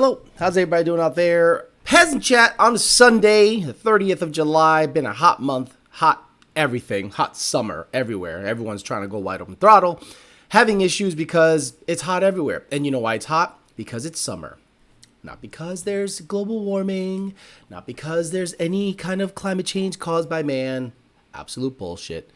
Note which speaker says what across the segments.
Speaker 1: Hello, how's everybody doing out there? Peasant Chat on a Sunday, the 30th of July. Been a hot month, hot everything, hot summer everywhere. Everyone's trying to go wide open throttle, having issues because it's hot everywhere. And you know why it's hot? Because it's summer. Not because there's global warming, not because there's any kind of climate change caused by man. Absolute bullshit.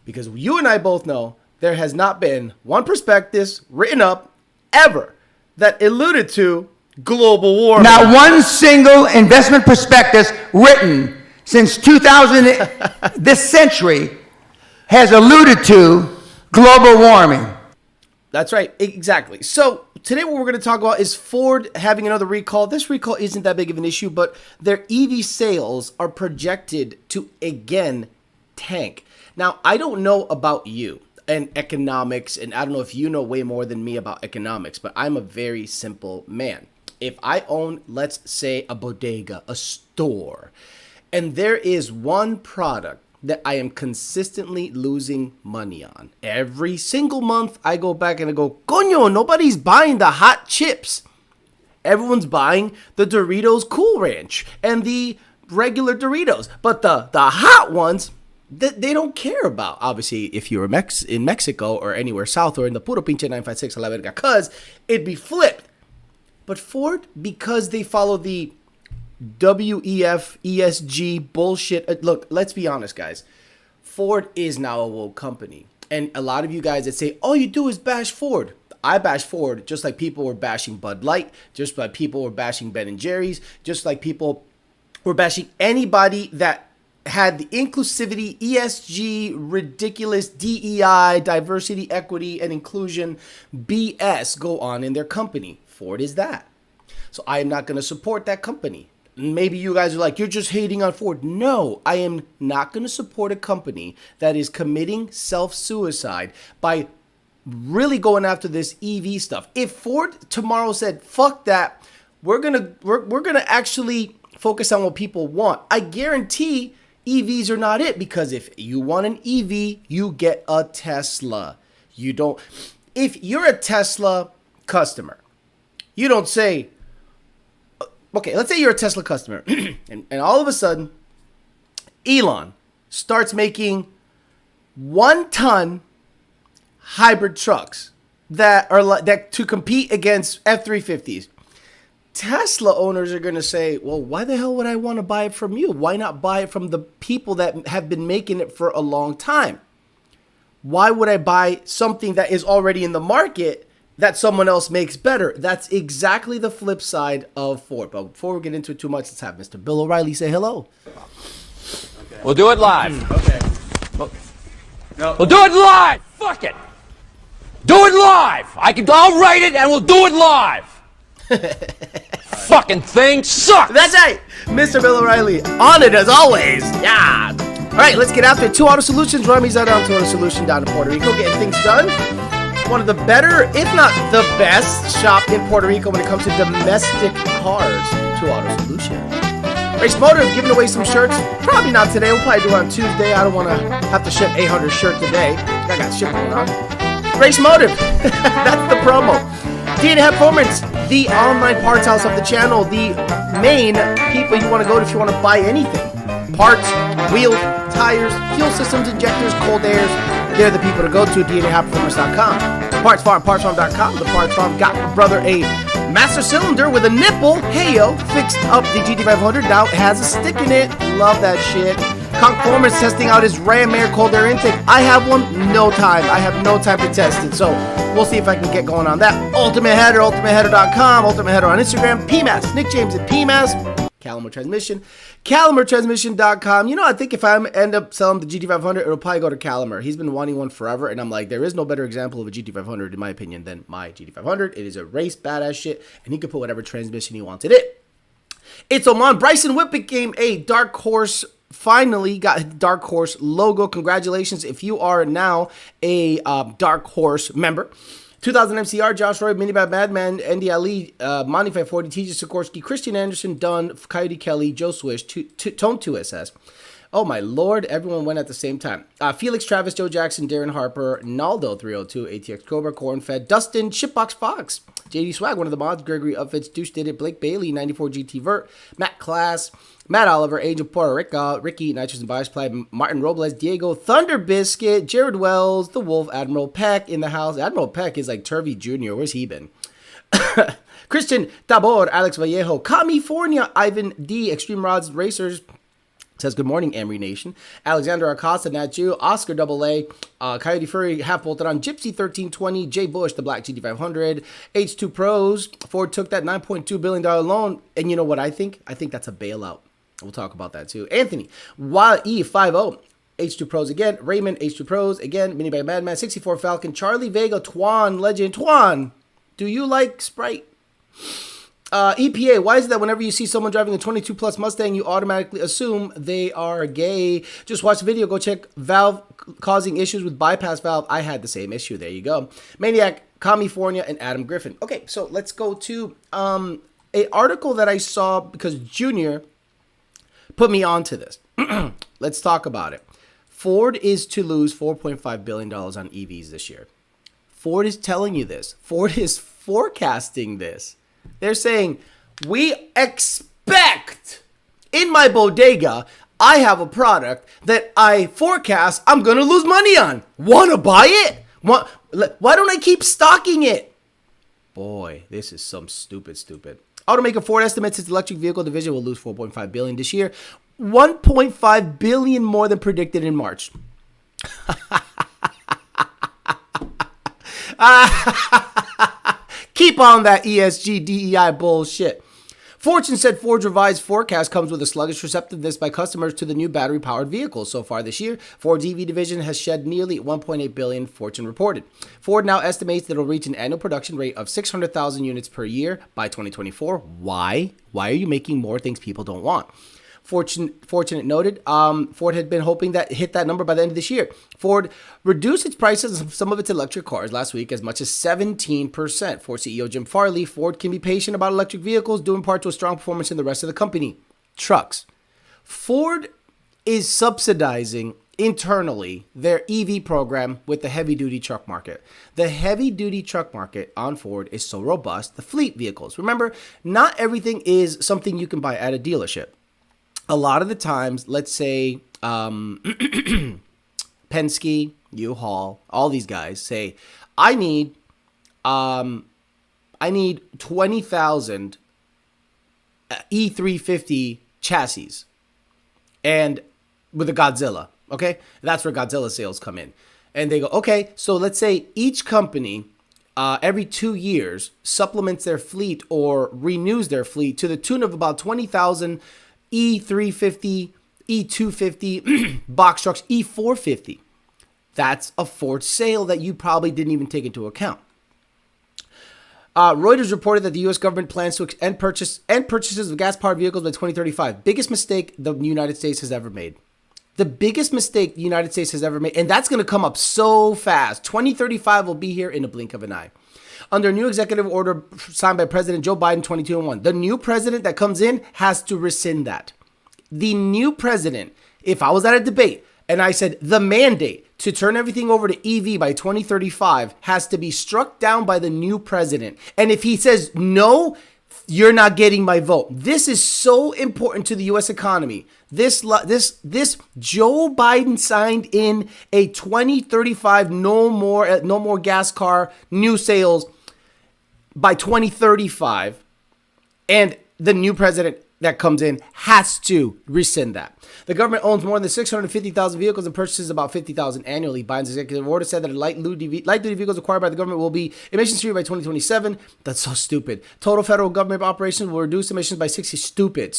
Speaker 1: Because you and I both know there has not been one prospectus written up ever that alluded to global warming.
Speaker 2: Not one single investment prospectus written since 2000 this century has alluded to global warming.
Speaker 1: That's right, exactly. So today what we're going to talk about is Ford having another recall. This recall isn't that big of an issue, but their EV sales are projected to again tank. Now, I don't know about you and economics, and I don't know if you know way more than me about economics, but I'm a very simple man. If I own, let's say, a bodega, a store, and there is one product that I am consistently losing money on, every single month I go back and I go, coño, nobody's buying the hot chips. Everyone's buying the Doritos Cool Ranch and the regular Doritos, but the hot ones, they don't care about. Obviously, if you're in Mexico or anywhere south or in the puro pinche 956 a la verga, because it'd be flipped. But Ford, because they follow the WEF, ESG bullshit. Look, let's be honest, guys. Ford is now a woke company. And a lot of you guys that say, all you do is bash Ford. I bash Ford just like people were bashing Bud Light, just like people were bashing Ben & Jerry's, just like people were bashing anybody that had the inclusivity, ESG, ridiculous DEI, diversity, equity, and inclusion BS go on in their company. Ford is that. So I am not going to support that company. Maybe you guys are like, you're just hating on Ford. No, I am not going to support a company that is committing self-suicide by really going after this EV stuff. If Ford tomorrow said, fuck that, we're going to actually focus on what people want, I guarantee EVs are not it, because if you want an EV, you get a Tesla. You don't. If you're a Tesla customer, you don't say, okay, let's say you're a Tesla customer and all of a sudden Elon starts making 1-ton hybrid trucks that are that to compete against F-350s. Tesla owners are going to say, well, why the hell would I want to buy it from you? Why not buy it from the people that have been making it for a long time? Why would I buy something that is already in the market that someone else makes better? That's exactly the flip side of Ford. But before we get into it too much, let's have Mr. Bill O'Reilly say hello.
Speaker 3: Okay. We'll do it live.
Speaker 1: Okay.
Speaker 3: We'll do it live. Fuck it. Do it live. I'll write it and we'll do it live. Fucking thing sucks.
Speaker 1: That's right, Mr. Bill O'Reilly, on it as always. Yeah. All right, let's get after it. 2 Auto Solutions. Rummy's out on 2 Auto Solution down in Puerto Rico, getting things done. One of the better, if not the best, shop in Puerto Rico when it comes to domestic cars. 2 Auto Solution. Race Motive giving away some shirts. Probably not today. We'll probably do it on Tuesday. I don't want to have to ship 800 shirts today. I got shit going on. Race Motive. That's the promo. SVT Performance, the online parts house of the channel, the main people you want to go to if you want to buy anything. Parts, wheels, tires, fuel systems, injectors, cold airs. They're the people to go to, DNAHapperformance.com. Parts Farm, partsfarm.com. The Parts Farm got my brother a master cylinder with a nipple. Hey yo, fixed up the GT500. Now it has a stick in it. Love that shit. Conformance testing out his Ram Air cold air intake. I have one, no time. I have no time to test it. So we'll see if I can get going on that. Ultimate Header, ultimateheader.com. Ultimate Header on Instagram. PMAS, Nick James at PMAS. Caliber Transmission, CaliberTransmission.com. You know, I think if I end up selling the GT500, it'll probably go to Caliber. He's been wanting one forever, and I'm like, there is no better example of a GT500, in my opinion, than my GT500. It is a race badass shit, and he can put whatever transmission he wants in it. It's Oman. Bryson Whip became a Dark Horse. Finally got Dark Horse logo. Congratulations if you are now a Dark Horse member. 2000 MCR, Josh Roy, Minibad Madman, Andy Ali, Monty 540, TJ Sikorsky, Christian Anderson, Dunn, Coyote Kelly, Joe Swish, Tone 2SS, Oh my lord, everyone went at the same time. Felix, Travis, Joe Jackson, Darren Harper, Naldo 302, ATX Cobra, Cornfed, Dustin, Shipbox Fox, JD Swag, one of the mods, Gregory Upfits, Deuce Did It, Blake Bailey, 94 GT Vert, Matt Class, Matt Oliver, Angel Puerto Rico, Ricky, Nitrous and Bias Play, Martin Robles, Diego, Thunder Biscuit, Jared Wells, The Wolf, Admiral Peck in the house. Admiral Peck is like Turvey Jr. Where's he been? Christian Tabor, Alex Vallejo, California, Ivan D, Extreme Rods Racers, says good morning, Emery Nation. Alexander Acosta, Nat Jew, Oscar AA, Coyote Fury, Half Bolted on, Gypsy 1320, Jay Bush, the Black GT500, H2 Pros. Ford took that $9.2 billion loan. And you know what I think? I think that's a bailout. We'll talk about that too. Anthony, YE50, H2 Pros again. Raymond, H2 Pros again. Mini by Madman, 64 Falcon, Charlie Vega, Twan, Legend. Twan, do you like Sprite? EPA, why is it that whenever you see someone driving a 22 plus Mustang, you automatically assume they are gay? Just watch the video. Go check valve causing issues with bypass valve. I had the same issue. There you go. Maniac, California, and Adam Griffin. Okay, so let's go to a article that I saw because Junior put me onto this. Let's talk about it. Ford is to lose $4.5 billion on EVs this year. Ford is telling you this. Ford is forecasting this. They're saying, we expect in my bodega, I have a product that I forecast I'm going to lose money on. Want to buy it? Why don't I keep stocking it? Boy, this is some stupid. Automaker Ford estimates its electric vehicle division will lose $4.5 billion this year. $1.5 billion more than predicted in March. Keep on that ESG DEI bullshit. Fortune said Ford's revised forecast comes with a sluggish receptiveness by customers to the new battery-powered vehicles. So far this year, Ford's EV division has shed nearly $1.8 billion, Fortune reported. Ford now estimates that it'll reach an annual production rate of 600,000 units per year by 2024. Why? Why are you making more things people don't want? Fortunate noted, Ford had been hoping that hit that number by the end of this year. Ford reduced its prices of some of its electric cars last week as much as 17%. Ford CEO Jim Farley, Ford can be patient about electric vehicles due in part to a strong performance in the rest of the company. Trucks. Ford is subsidizing internally their EV program with the heavy-duty truck market. The heavy-duty truck market on Ford is so robust, the fleet vehicles. Remember, not everything is something you can buy at a dealership. A lot of the times, let's say Penske, U-Haul, all these guys say, I need 20,000 E350 chassis, and with a Godzilla. Okay, that's where Godzilla sales come in, and they go, okay, so let's say each company every 2 years supplements their fleet or renews their fleet to the tune of about 20,000. E350, E250, box trucks, E450. That's a Ford sale that you probably didn't even take into account. Reuters reported that the U.S. government plans to end purchases of gas-powered vehicles by 2035. Biggest mistake the United States has ever made. The biggest mistake the United States has ever made, and that's going to come up so fast. 2035 will be here in a blink of an eye. Under a new executive order signed by President Joe Biden, 2201, the new president that comes in has to rescind that. The new president, if I was at a debate and I said the mandate to turn everything over to EV by 2035 has to be struck down by the new president. And if he says, no, you're not getting my vote. This is so important to the U.S. economy. This Joe Biden signed in a 2035 no more gas car new sales by 2035, and the new president that comes in has to rescind that. The government owns more than 650,000 vehicles and purchases about 50,000 annually. Biden's executive order said that light-duty vehicles acquired by the government will be emissions-free by 2027. That's so stupid. Total federal government operations will reduce emissions by 60. Stupid.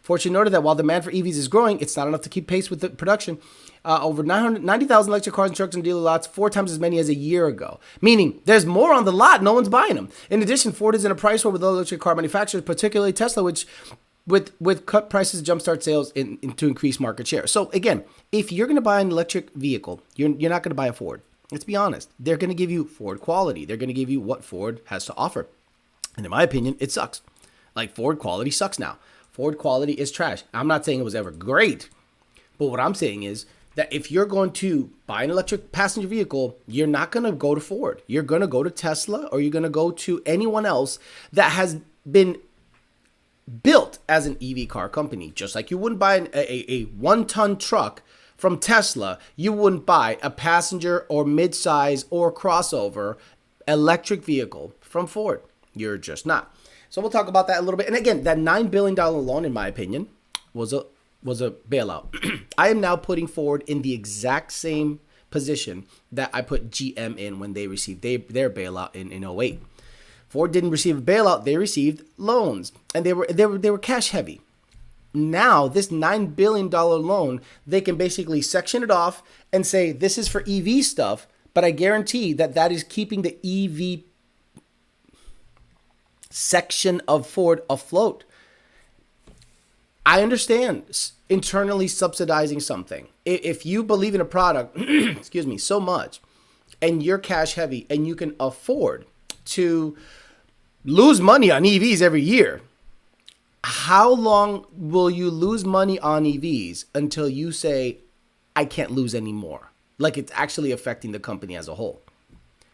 Speaker 1: Fortune noted that while demand for EVs is growing, it's not enough to keep pace with the production. Over 990,000 electric cars and trucks in dealer lots, 4 times as many as a year ago. Meaning, there's more on the lot, no one's buying them. In addition, Ford is in a price war with other electric car manufacturers, particularly Tesla, which with cut prices jumpstart sales to increase market share. So again, if you're going to buy an electric vehicle, you're not going to buy a Ford. Let's be honest. They're going to give you Ford quality. They're going to give you what Ford has to offer. And in my opinion, it sucks. Like, Ford quality sucks now. Ford quality is trash. I'm not saying it was ever great, But what I'm saying is that if you're going to buy an electric passenger vehicle, you're not going to go to Ford. You're going to go to Tesla, or you're going to go to anyone else that has been built as an EV car company. Just like you wouldn't buy a 1-ton truck from Tesla, you wouldn't buy a passenger or midsize or crossover electric vehicle from Ford. You're just not. So we'll talk about that a little bit. And again, that $9 billion loan, in my opinion, was a bailout. I am now putting Ford in the exact same position that I put GM in when they received their bailout in 08. Ford didn't receive a bailout, they received loans, and they were cash heavy. Now, this $9 billion loan, they can basically section it off and say, this is for EV stuff, but I guarantee that is keeping the EV section of Ford afloat. I understand internally subsidizing something. If you believe in a product, excuse me, so much, and you're cash heavy and you can afford to lose money on EVs every year, how long will you lose money on EVs until you say, I can't lose anymore? Like it's actually affecting the company as a whole.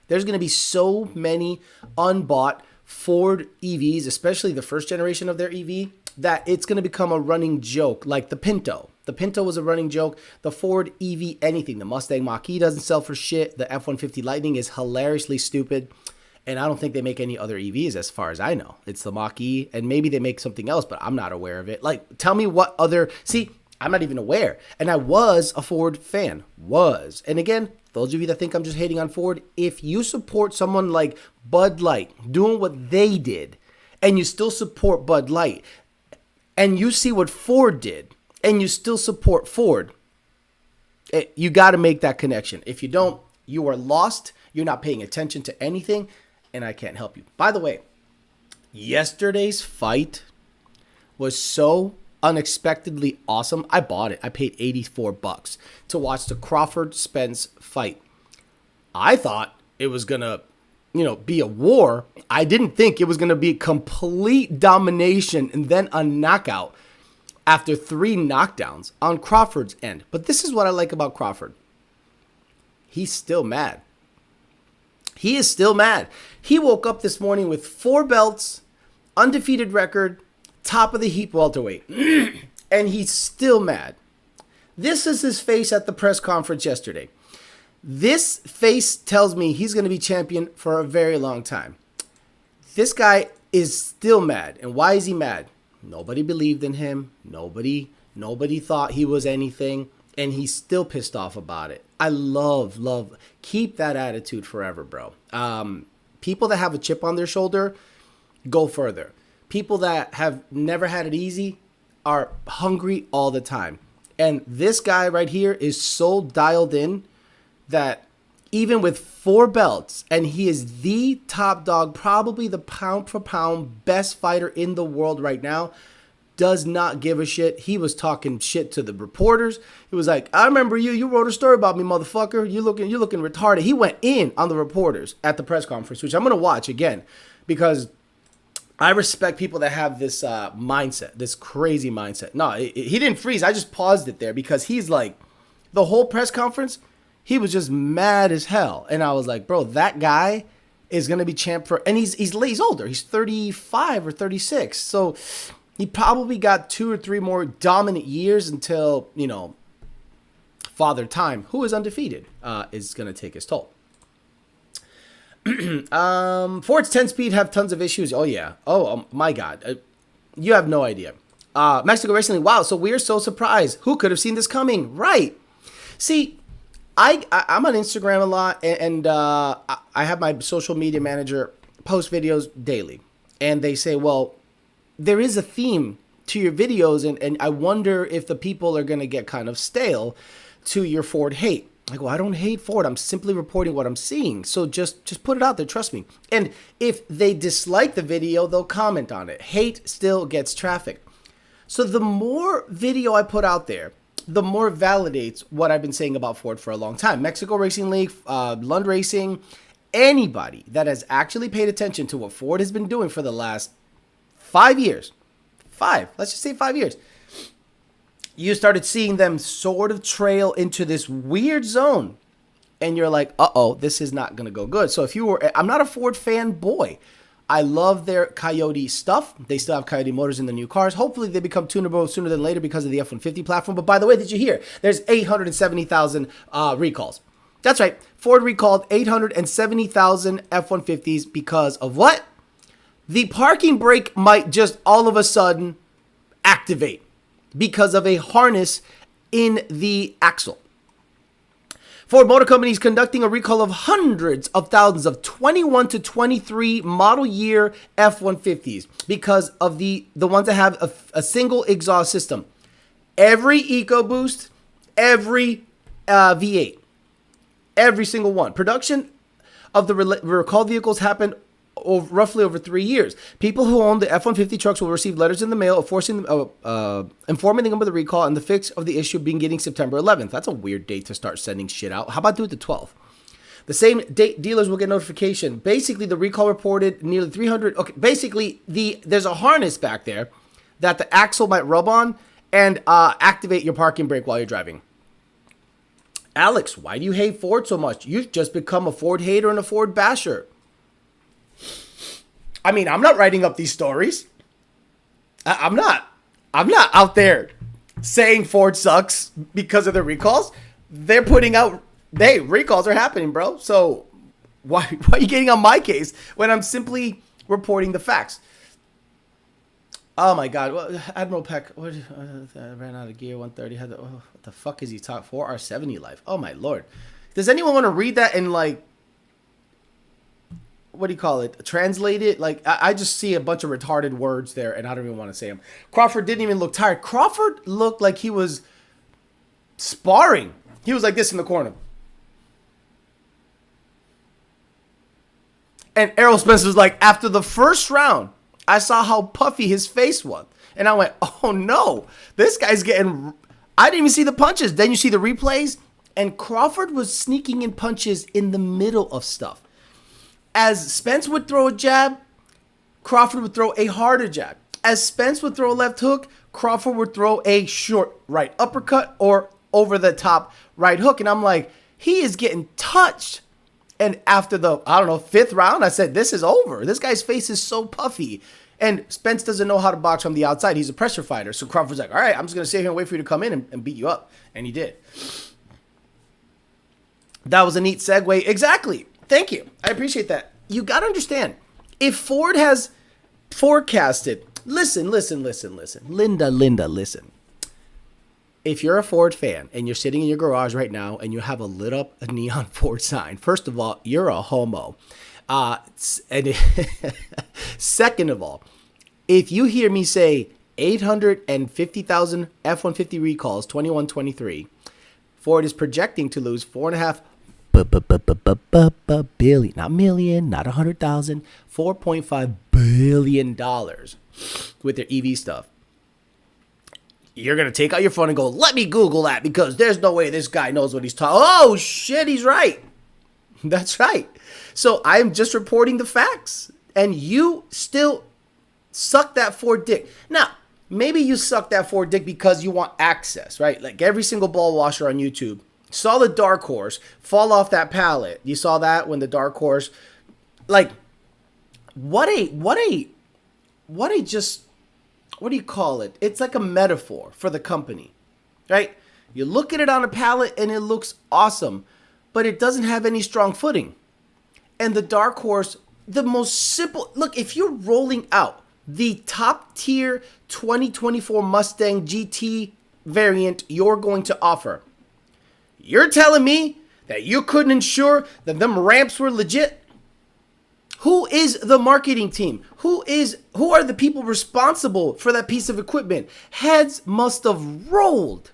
Speaker 1: There's going to be so many unbought Ford EVs, especially the first generation of their EV, that it's going to become a running joke, like the Pinto. The Pinto was a running joke. The Ford EV anything. The Mustang Mach-E doesn't sell for shit. The F-150 Lightning is hilariously stupid. And I don't think they make any other EVs as far as I know. It's the Mach-E, and maybe they make something else, but I'm not aware of it. Like, tell me what other... See, I'm not even aware. And I was a Ford fan. And again, those of you that think I'm just hating on Ford, if you support someone like Bud Light doing what they did, and you still support Bud Light, and you see what Ford did, and you still support Ford, you got to make that connection. If you don't, you are lost. You're not paying attention to anything, and I can't help you. By the way, yesterday's fight was so unexpectedly awesome. I bought it. I paid $84 to watch the Crawford Spence fight. I thought it was going to, be a war. I didn't think it was going to be complete domination and then a knockout after 3 knockdowns on Crawford's end. But this is what I like about Crawford. He's still mad. He is still mad. He woke up this morning with 4 belts, undefeated record, top of the heap welterweight. And he's still mad. This is his face at the press conference yesterday. This face tells me he's going to be champion for a very long time. This guy is still mad. And why is he mad? Nobody believed in him. Nobody thought he was anything. And he's still pissed off about it. I love, keep that attitude forever, bro. People that have a chip on their shoulder, go further. People that have never had it easy are hungry all the time. And this guy right here is so dialed in that even with 4 belts, and he is the top dog, probably the pound for pound best fighter in the world right now, does not give a shit. He was talking shit to the reporters. He was like, I remember you. You wrote a story about me, motherfucker. You're looking retarded. He went in on the reporters at the press conference, which I'm going to watch again because I respect people that have this mindset, this crazy mindset. No, he didn't freeze. I just paused it there because he's like, the whole press conference, he was just mad as hell. And I was like, bro, that guy is going to be champ for, and he's older. He's 35 or 36. So he probably got 2 or 3 more dominant years until, Father Time, who is undefeated, is going to take his toll. Ford's 10-speed have tons of issues. Oh, yeah. Oh, my God. You have no idea. Mexico Racing League. Wow, so we're so surprised. Who could have seen this coming? Right. See, I'm on Instagram a lot, and I have my social media manager post videos daily. And they say, well, there is a theme to your videos, and I wonder if the people are going to get kind of stale to your Ford hate. I go, I don't hate Ford. I'm simply reporting what I'm seeing. So just put it out there. Trust me. And if they dislike the video, they'll comment on it. Hate still gets traffic. So the more video I put out there, the more validates what I've been saying about Ford for a long time. Mexico Racing League, Lund Racing, anybody that has actually paid attention to what Ford has been doing for the last 5 years. Let's just say 5 years. you started seeing them sort of trail into this weird zone. And you're like, uh-oh, this is not going to go good. So if you were, I'm not a Ford fanboy. I love their Coyote stuff. They still have Coyote motors in the new cars. Hopefully they become tunable sooner than later because of the F-150 platform. But by the way, did you hear? There's 870,000 recalls. That's right. Ford recalled 870,000 F-150s because of what? The parking brake might just all of a sudden activate because of a harness in the axle. Ford Motor Company is conducting a recall of hundreds of thousands of 21 to 23 model year F-150s because of the ones that have a single exhaust system. Every EcoBoost, every V8, every single one. Production of the recalled vehicles happened roughly over 3 years. People who own the F-150 trucks will receive letters in the mail informing them of the recall and the fix of the issue beginning September 11th. That's a weird date to start sending shit out. How about do it the 12th? The same date, dealers will get notification. Basically, the recall reported nearly 300. Okay, basically, there's a harness back there that the axle might rub on and activate your parking brake while you're driving. Alex, why do you hate Ford so much? You've just become a Ford hater and a Ford basher. I mean, I'm not writing up these stories. I'm not out there saying Ford sucks because of the recalls. They're putting out, recalls are happening, bro. So why are you getting on my case when I'm simply reporting the facts? Oh my God. Well, Admiral Peck, ran out of gear 130. What the fuck is he talking for? R70 life. Oh my Lord. Does anyone want to read that and like, what do you call it? Translate it? Like, I just see a bunch of retarded words there, and I don't even want to say them. Crawford didn't even look tired. Crawford looked like he was sparring. He was like this in the corner. And Errol Spence was like, after the first round, I saw how puffy his face was. And I went, oh no, this guy's getting... I didn't even see the punches. Then you see the replays, and Crawford was sneaking in punches in the middle of stuff. As Spence would throw a jab, Crawford would throw a harder jab. As Spence would throw a left hook, Crawford would throw a short right uppercut or over the top right hook. And I'm like, he is getting touched. And after the, I don't know, 5th round, I said, this is over. This guy's face is so puffy. And Spence doesn't know how to box from the outside. He's a pressure fighter. So Crawford's like, all right, I'm just going to sit here and wait for you to come in and beat you up. And he did. That was a neat segue. Exactly. Thank you. I appreciate that. You got to understand, if Ford has forecasted, listen. Linda, listen. If you're a Ford fan and you're sitting in your garage right now and you have a lit up a neon Ford sign, first of all, you're a homo. And second of all, if you hear me say 850,000 F-150 recalls, 21-23, Ford is projecting to lose 4.5 billion, not million, not 100,000, $4.5 billion with their EV stuff. You're going to take out your phone and go, let me Google that because there's no way this guy knows what he's talking. Oh shit, he's right. That's right. So I'm just reporting the facts and you still suck that Ford dick. Now, maybe you suck that Ford dick because you want access, right? Like every single ball washer on YouTube saw the Dark Horse fall off that pallet. You saw that when the Dark Horse, like, what do you call it? It's like a metaphor for the company, right? You look at it on a pallet and it looks awesome, but it doesn't have any strong footing. And the Dark Horse, the most simple, look, if you're rolling out the top tier 2024 Mustang GT variant you're going to offer, you're telling me that you couldn't ensure that them ramps were legit? Who is the marketing team? Who are the people responsible for that piece of equipment? Heads must have rolled.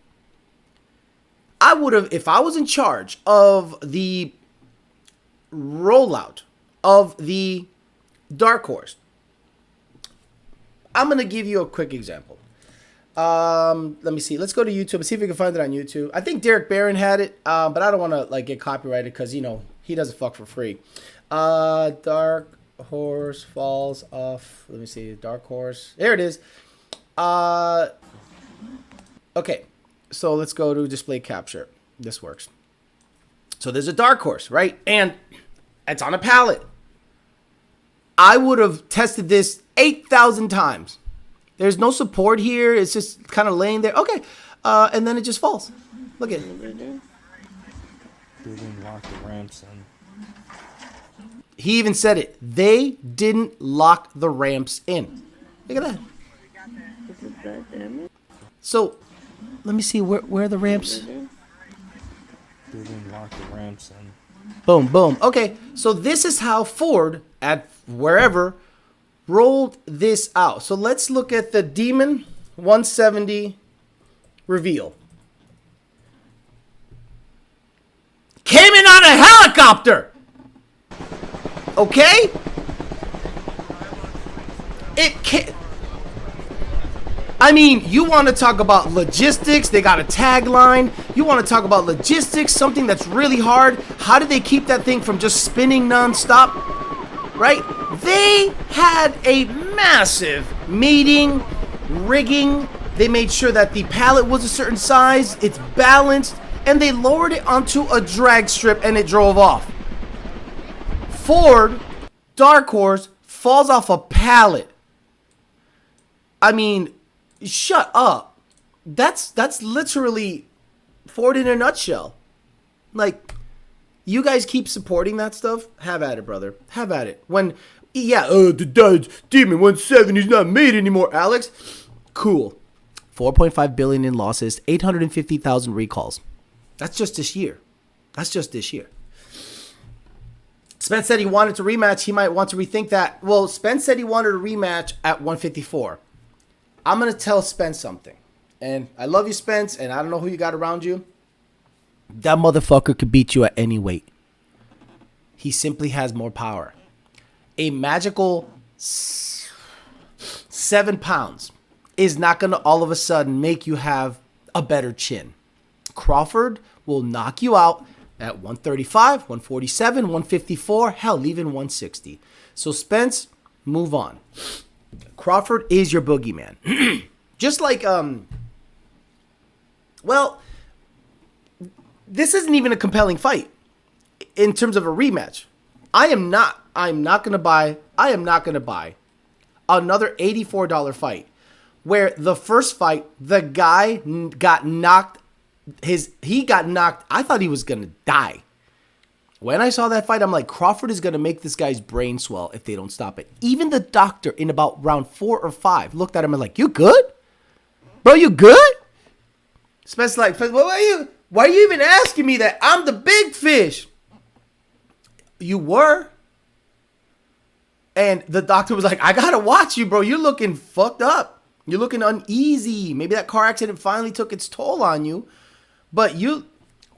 Speaker 1: I would have, if I was in charge of the rollout of the Dark Horse. I'm going to give you a quick example. Let me see. Let's go to YouTube and see if we can find it on YouTube. I think Derek Barron had it, but I don't want to like get copyrighted because, you know, he doesn't fuck for free. Dark Horse falls off. Let me see. Dark Horse. There it is. Okay. So let's go to display capture. This works. So there's a dark horse, right? And it's on a pallet. I would have tested this 8,000 times. There's no support here. It's just kind of laying there. Okay. And then it just falls. Look at it.
Speaker 4: They didn't lock the ramps in.
Speaker 1: He even said it. They didn't lock the ramps in. Look at that. So, let me see where are the ramps.
Speaker 4: They didn't lock the ramps in.
Speaker 1: Boom, boom. Okay, so this is how Ford at wherever rolled this out. So let's look at the Demon 170 reveal. Came in on a helicopter. Okay? It can't. I mean, you want to talk about logistics, they got a tagline. You want to talk about logistics, something that's really hard. How did they keep that thing from just spinning nonstop? Right? They had a massive meeting, rigging. They made sure that the pallet was a certain size, it's balanced, and they lowered it onto a drag strip and it drove off. Ford, Dark Horse, falls off a pallet. I mean, shut up. That's literally Ford in a nutshell. Like, you guys keep supporting that stuff. Have at it, brother. Have at it. When, yeah, the Demon 170 is not made anymore, Alex. Cool. 4.5 billion in losses, 850,000 recalls. That's just this year. That's just this year. Spence said he wanted to rematch. He might want to rethink that. Well, Spence said he wanted a rematch at 154. I'm going to tell Spence something. And I love you, Spence, and I don't know who you got around you. That motherfucker could beat you at any weight. He simply has more power. A magical 7 pounds is not going to all of a sudden make you have a better chin. Crawford will knock you out at 135, 147, 154, hell, even 160. So Spence, move on. Crawford is your boogeyman. Just like, well, this isn't even a compelling fight in terms of a rematch. I'm not going to buy another $84 fight where the first fight, the guy got knocked. He got knocked. I thought he was going to die. When I saw that fight, I'm like, Crawford is going to make this guy's brain swell if they don't stop it. Even the doctor in about round 4 or 5 looked at him and like, you good? Bro, you good? Spence like, why are you even asking me that? I'm the big fish. You were. And the doctor was like, I got to watch you, bro. You're looking fucked up. You're looking uneasy. Maybe that car accident finally took its toll on you. But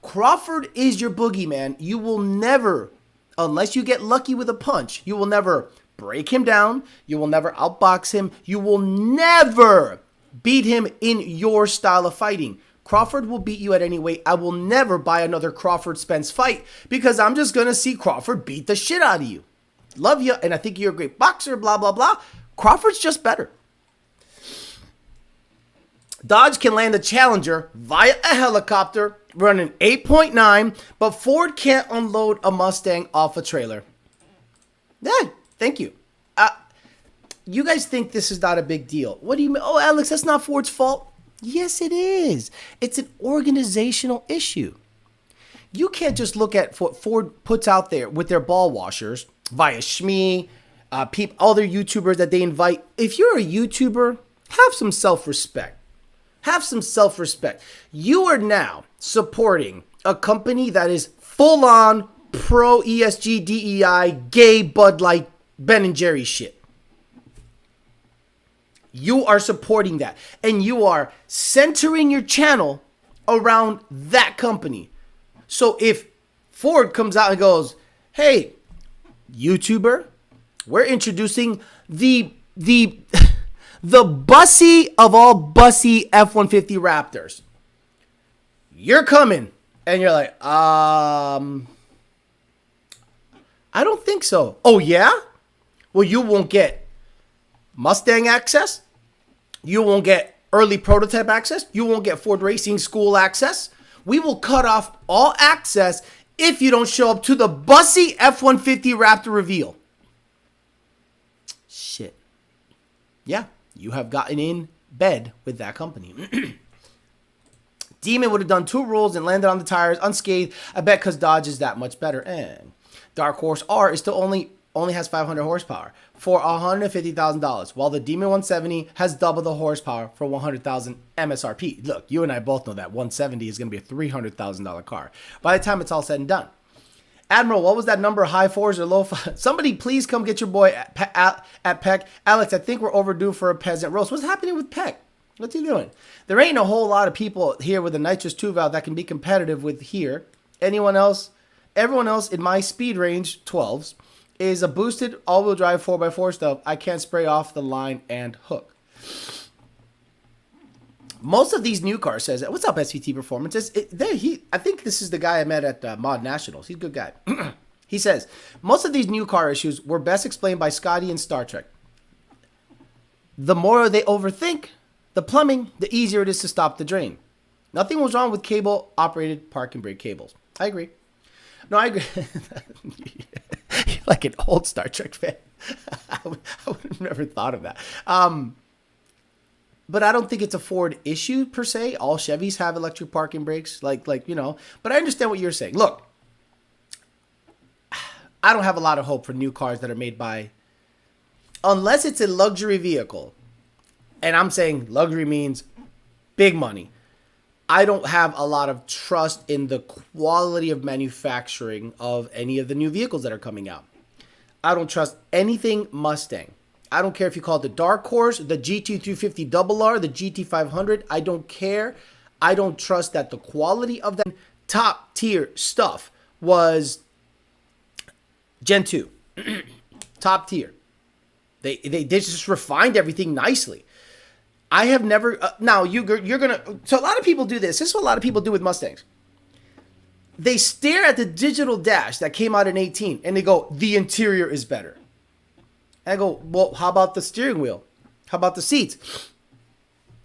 Speaker 1: Crawford is your boogeyman. You will never, unless you get lucky with a punch, you will never break him down. You will never outbox him. You will never beat him in your style of fighting. Crawford will beat you at any weight. I will never buy another Crawford-Spence fight because I'm just going to see Crawford beat the shit out of you. Love you, and I think you're a great boxer, blah, blah, blah. Crawford's just better. Dodge can land a Challenger via a helicopter running 8.9, but Ford can't unload a Mustang off a trailer. Yeah, thank you. You guys think this is not a big deal. What do you mean? Oh, Alex, that's not Ford's fault. Yes, it is. It's an organizational issue. You can't just look at what Ford puts out there with their ball washers via Shmee, other YouTubers that they invite. If you're a YouTuber, have some self-respect. Have some self-respect. You are now supporting a company that is full-on pro-ESG, DEI, gay, Bud Light, Ben & Jerry shit. You are supporting that. And you are centering your channel around that company. So if Ford comes out and goes, hey, YouTuber, we're introducing the bussy of all bussy F-150 Raptors. You're coming. And you're like, I don't think so. Oh, yeah? Well, you won't get Mustang access. You won't get early prototype access. You won't get Ford Racing School access. We will cut off all access if you don't show up to the Bussy F-150 Raptor reveal. Shit. Yeah, you have gotten in bed with that company. Demon would have done 2 rolls and landed on the tires unscathed. I bet because Dodge is that much better. And Dark Horse R is still only has 500 horsepower for $150,000, while the Demon 170 has double the horsepower for $100,000 MSRP. Look, you and I both know that 170 is going to be a $300,000 car by the time it's all said and done. Admiral, what was that number? High 4s or low 5s? Somebody please come get your boy at Peck. Alex, I think we're overdue for a peasant roast. What's happening with Peck? What's he doing? There ain't a whole lot of people here with a nitrous 2 valve that can be competitive with here. Anyone else? Everyone else in my speed range, 12s, is a boosted all-wheel drive 4x4 stuff. I can't spray off the line and hook. Most of these new cars says, what's up, SVT Performance? I think this is the guy I met at Mod Nationals. He's a good guy. He says, most of these new car issues were best explained by Scotty in Star Trek. The more they overthink the plumbing, the easier it is to stop the drain. Nothing was wrong with cable-operated park and brake cables. I agree. No, I agree. You're like an old Star Trek fan. I would have never thought of that. But I don't think it's a Ford issue per se. All Chevys have electric parking brakes, like you know. But I understand what you're saying. Look, I don't have a lot of hope for new cars that are made by, unless it's a luxury vehicle. And I'm saying luxury means big money. I don't have a lot of trust in the quality of manufacturing of any of the new vehicles that are coming out. I don't trust anything Mustang. I don't care if you call it the Dark Horse, the GT350RR, the GT500. I don't care. I don't trust that the quality of that top tier stuff was Gen 2. Top tier. They just refined everything nicely. I have never, now you're going to, so a lot of people do this. This is what a lot of people do with Mustangs. They stare at the digital dash that came out in 18 and they go, the interior is better. And I go, well, how about the steering wheel? How about the seats?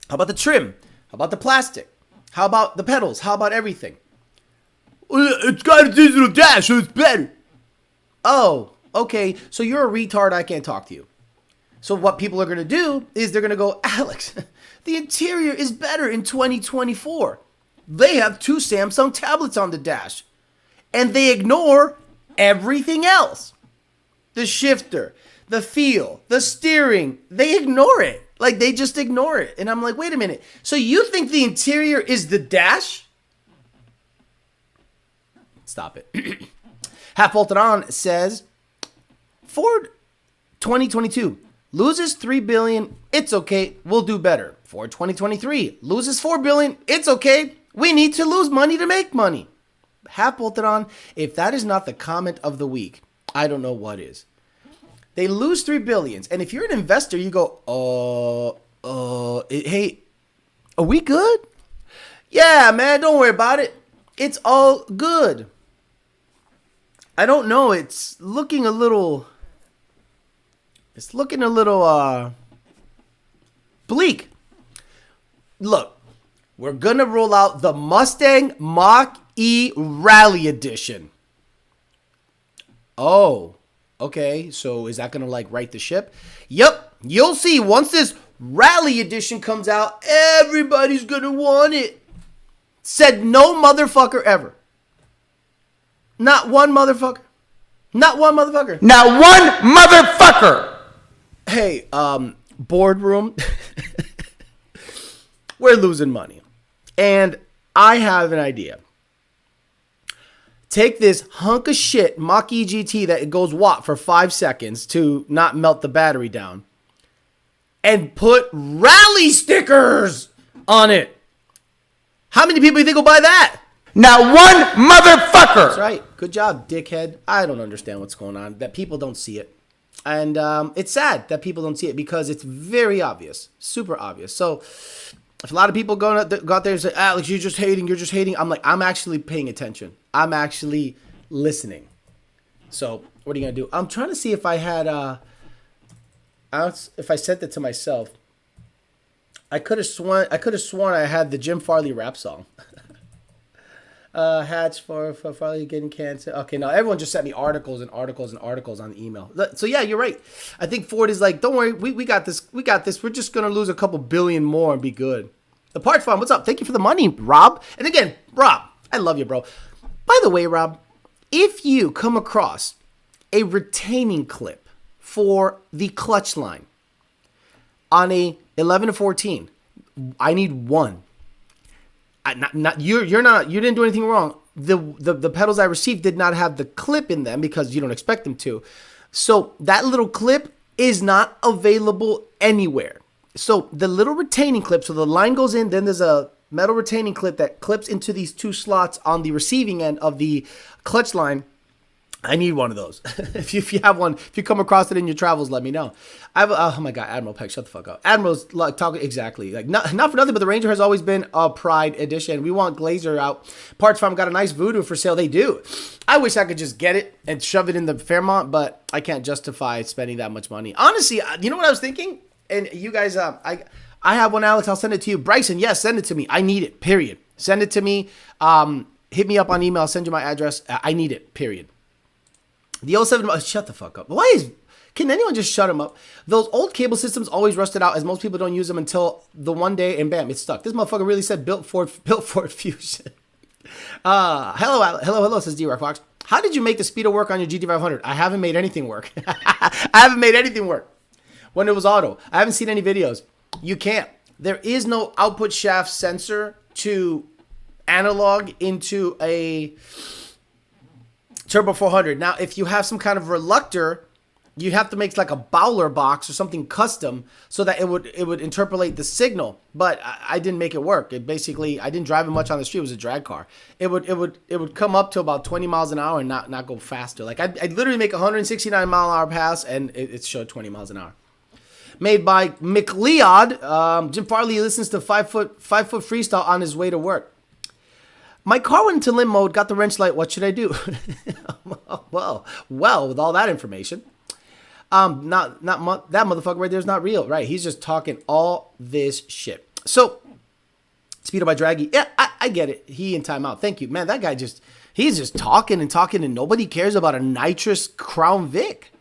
Speaker 1: How about the trim? How about the plastic? How about the pedals? How about everything? It's got a digital dash, so it's better. Oh, okay. So you're a retard. I can't talk to you. So what people are going to do is they're going to go, Alex, the interior is better in 2024. They have 2 Samsung tablets on the dash. And they ignore everything else. The shifter, the feel, the steering. They ignore it. Like, they just ignore it. And I'm like, wait a minute. So you think the interior is the dash? Stop it. Half Bolted On says, Ford 2022. Loses $3 billion. It's okay. We'll do better. Ford 2023 loses $4 billion. It's okay. We need to lose money to make money. Half Bolted On. If that is not the comment of the week, I don't know what is. They lose $3 billion, and if you're an investor, you go, hey, are we good? Yeah, man. Don't worry about it. It's all good. I don't know. It's looking a little bleak. Look, we're going to roll out the Mustang Mach-E Rally Edition. Oh, okay. So is that going to like right the ship? Yep. You'll see once this Rally Edition comes out, everybody's going to want it. Said no motherfucker ever. Not one motherfucker. Not one motherfucker.
Speaker 2: Not one motherfucker.
Speaker 1: Hey, boardroom, we're losing money. And I have an idea. Take this hunk of shit Mach-E GT that it goes watt for 5 seconds to not melt the battery down and put rally stickers on it. How many people do you think will buy that?
Speaker 2: Not one motherfucker.
Speaker 1: That's right. Good job, dickhead. I don't understand what's going on. That people don't see it. And it's sad that people don't see it because it's very obvious. Super obvious. So if a lot of people go out there and say, Alex, you're just hating. I'm like, I'm actually paying attention. I'm actually listening. So what are you going to do? I'm trying to see if I had, if I sent it to myself. I could have sworn I had the Jim Farley rap song. Hatch for Farley getting cancer. Okay, now everyone just sent me articles and articles and articles on the email. So yeah, you're right. I think Ford is like, don't worry, we got this. We got this. We're just gonna lose a couple billion more and be good. The Parts Farm, what's up? Thank you for the money, Rob. And again, Rob, I love you, bro. By the way, Rob, if you come across a retaining clip for the clutch line on a 11 to 14, I need one. You didn't do anything wrong. The pedals I received did not have the clip in them because you don't expect them to. So that little clip is not available anywhere. So the little retaining clip, so the line goes in, then there's a metal retaining clip that clips into these two slots on the receiving end of the clutch line. I need one of those. If you have one, if you come across it in your travels, let me know. Oh my God, Admiral Peck, shut the fuck up. Admiral's like talking exactly like not for nothing, but the Ranger has always been a pride edition. We want Glazer out. Parts Farm got a nice Voodoo for sale. They do. I wish I could just get it and shove it in the Fairmont, but I can't justify spending that much money. Honestly, you know what I was thinking? And you guys, I have one, Alex. I'll send it to you. Bryson, yes, send it to me. I need it. Period. Send it to me. Hit me up on email. I'll send you my address. I need it. Period. The 07, shut the fuck up. Can anyone just shut him up? Those old cable systems always rusted out as most people don't use them until the one day and bam, it's stuck. This motherfucker really said built for Fusion. Hello, says D-Rock Fox. How did you make the speedo work on your GT500? I haven't made anything work. I haven't made anything work. When it was auto. I haven't seen any videos. You can't. There is no output shaft sensor to analog into a Turbo 400. Now, if you have some kind of reluctor, you have to make like a Bowler box or something custom so that it would interpolate the signal. But I didn't make it work. I didn't drive it much on the street. It was a drag car. It would come up to about 20 miles an hour and not go faster. Like I'd literally make a 169 mile an hour pass and it showed 20 miles an hour. Made by McLeod. Jim Farley listens to 5 foot freestyle on his way to work. My car went into limp mode, got the wrench light. What should I do? well, with all that information, that motherfucker right there is not real, right? He's just talking all this shit. So, Speedo by Draggy. Yeah, I get it. He in timeout. Thank you, man. That guy he's just talking and nobody cares about a nitrous Crown Vic.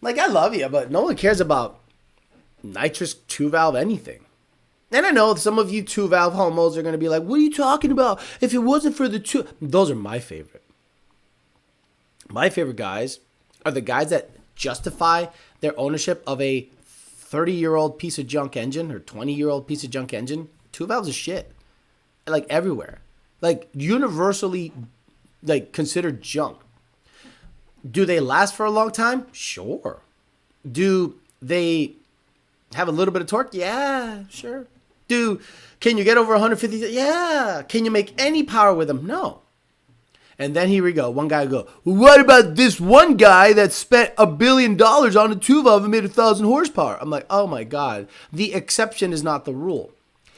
Speaker 1: Like, I love you, but no one cares about nitrous 2-valve anything. And I know some of you 2-valve homos are going to be like, what are you talking about? If it wasn't for the 2... Those are my favorite. My favorite guys are the guys that justify their ownership of a 30-year-old piece of junk engine or 20-year-old piece of junk engine. 2-valves is shit. Like, everywhere. Like, universally, like, considered junk. Do they last for a long time? Sure. Do they have a little bit of torque? Yeah, sure. Can you get over 150? Yeah. Can you make any power with them? No. And then here we go. One guy will go, what about this one guy that spent $1 billion on a 2-valve and made 1,000 horsepower? I'm like, oh my God. The exception is not the rule.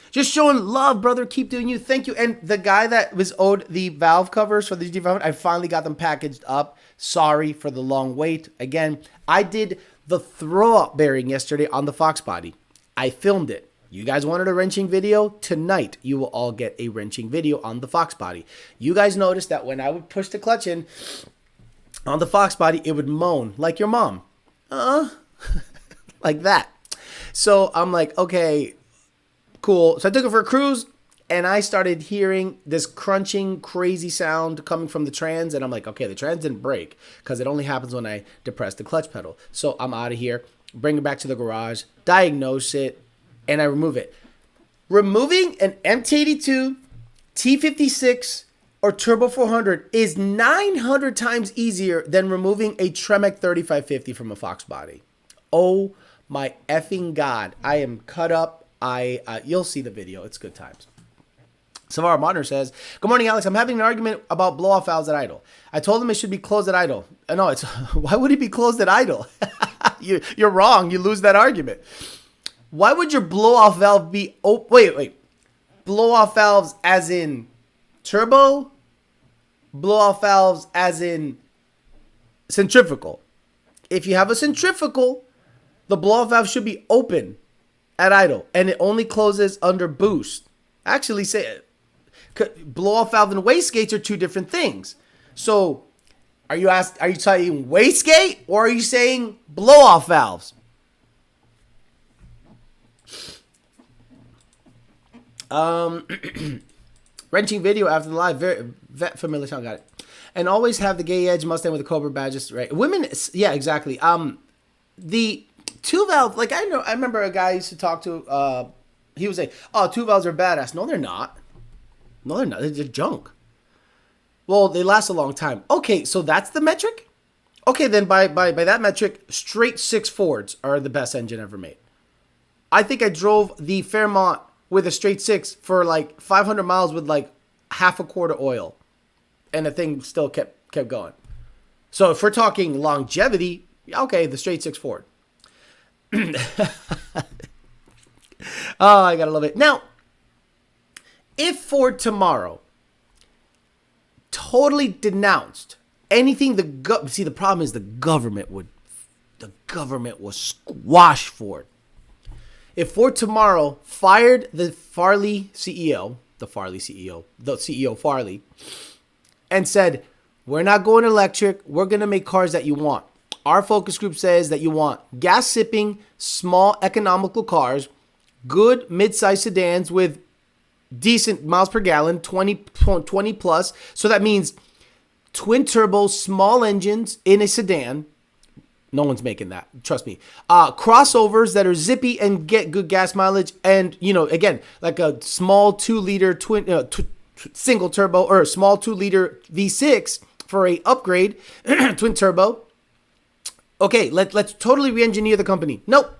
Speaker 1: Just showing love, brother. Keep doing you. Thank you. And the guy that was owed the valve covers for the GT500, I finally got them packaged up. Sorry for the long wait. Again, I did the throw-up bearing yesterday on the Fox body. I filmed it. You guys wanted a wrenching video? Tonight, you will all get a wrenching video on the Fox body. You guys noticed that when I would push the clutch in on the Fox body, it would moan like your mom. Like that. So I'm like, okay, cool. So I took it for a cruise, and I started hearing this crunching, crazy sound coming from the trans, and I'm like, okay, the trans didn't break because it only happens when I depress the clutch pedal. So I'm out of here, bring it back to the garage, diagnose it, and I remove it. Removing an MT82, T56, or Turbo 400 is 900 times easier than removing a Tremec 3550 from a Fox body. Oh my effing God. I am cut up. You'll see the video. It's good times. Savara Modern says, good morning, Alex. I'm having an argument about blow-off valves at idle. I told him it should be closed at idle. No, it's why would it be closed at idle? You're wrong. You lose that argument. Why would your blow-off valve be open? Wait. Blow-off valves as in turbo? Blow-off valves as in centrifugal. If you have a centrifugal, the blow-off valve should be open. at idle, and it only closes under boost. Actually, blow-off valve and wastegate are two different things. So, are you saying wastegate or are you saying blow-off valves? Wrenching video after the live, very familiar sound, got it. And always have the gay edge Mustang with the Cobra badges, right? Women, yeah, exactly. The two valve, like I remember a guy I used to talk to. He would say, "Oh, two valves are badass." No, they're not. No, they're not. They're junk. Well, they last a long time. Okay, so that's the metric. Okay, then by that metric, straight 6 Fords are the best engine ever made. I think I drove the Fairmont with a straight 6 for like 500 miles with like half a quart of oil, and the thing still kept going. So if we're talking longevity, okay, the straight 6 Ford. Oh, I gotta love it. Now, if Ford tomorrow totally denounced anything, see, the problem is the government would squash Ford. If Ford tomorrow fired the CEO Farley, and said, "We're not going electric. We're going to make cars that you want. Our focus group says that you want gas-sipping, small, economical cars, good mid-size sedans with decent miles per gallon, 20 plus. So that means twin-turbo, small engines in a sedan." No one's making that. Trust me. Crossovers that are zippy and get good gas mileage. And, again, like a small 2-liter single turbo or a small 2-liter V6 for a upgrade, twin turbo. Okay, let's totally re-engineer the company. Nope.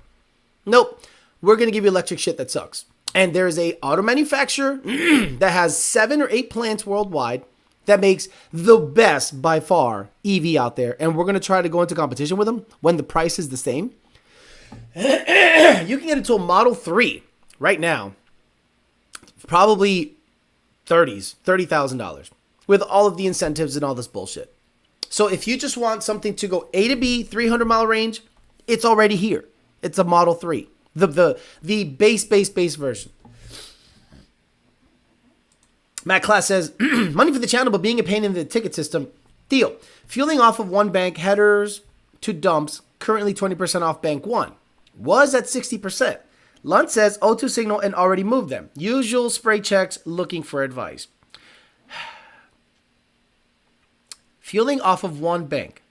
Speaker 1: We're going to give you electric shit that sucks. And there is a auto manufacturer that has 7 or 8 plants worldwide that makes the best, by far, EV out there. And we're going to try to go into competition with them when the price is the same. You can get into a Model 3 right now, probably $30,000 with all of the incentives and all this bullshit. So if you just want something to go A to B, 300-mile range, it's already here. It's a Model 3, the base version. Matt Class says, money for the channel, but being a pain in the ticket system. Deal. Fueling off of one bank, headers to dumps, currently 20% off bank 1. Was at 60%. Lunt says, O2 signal and already moved them. Usual spray checks, looking for advice. Fueling off of one bank.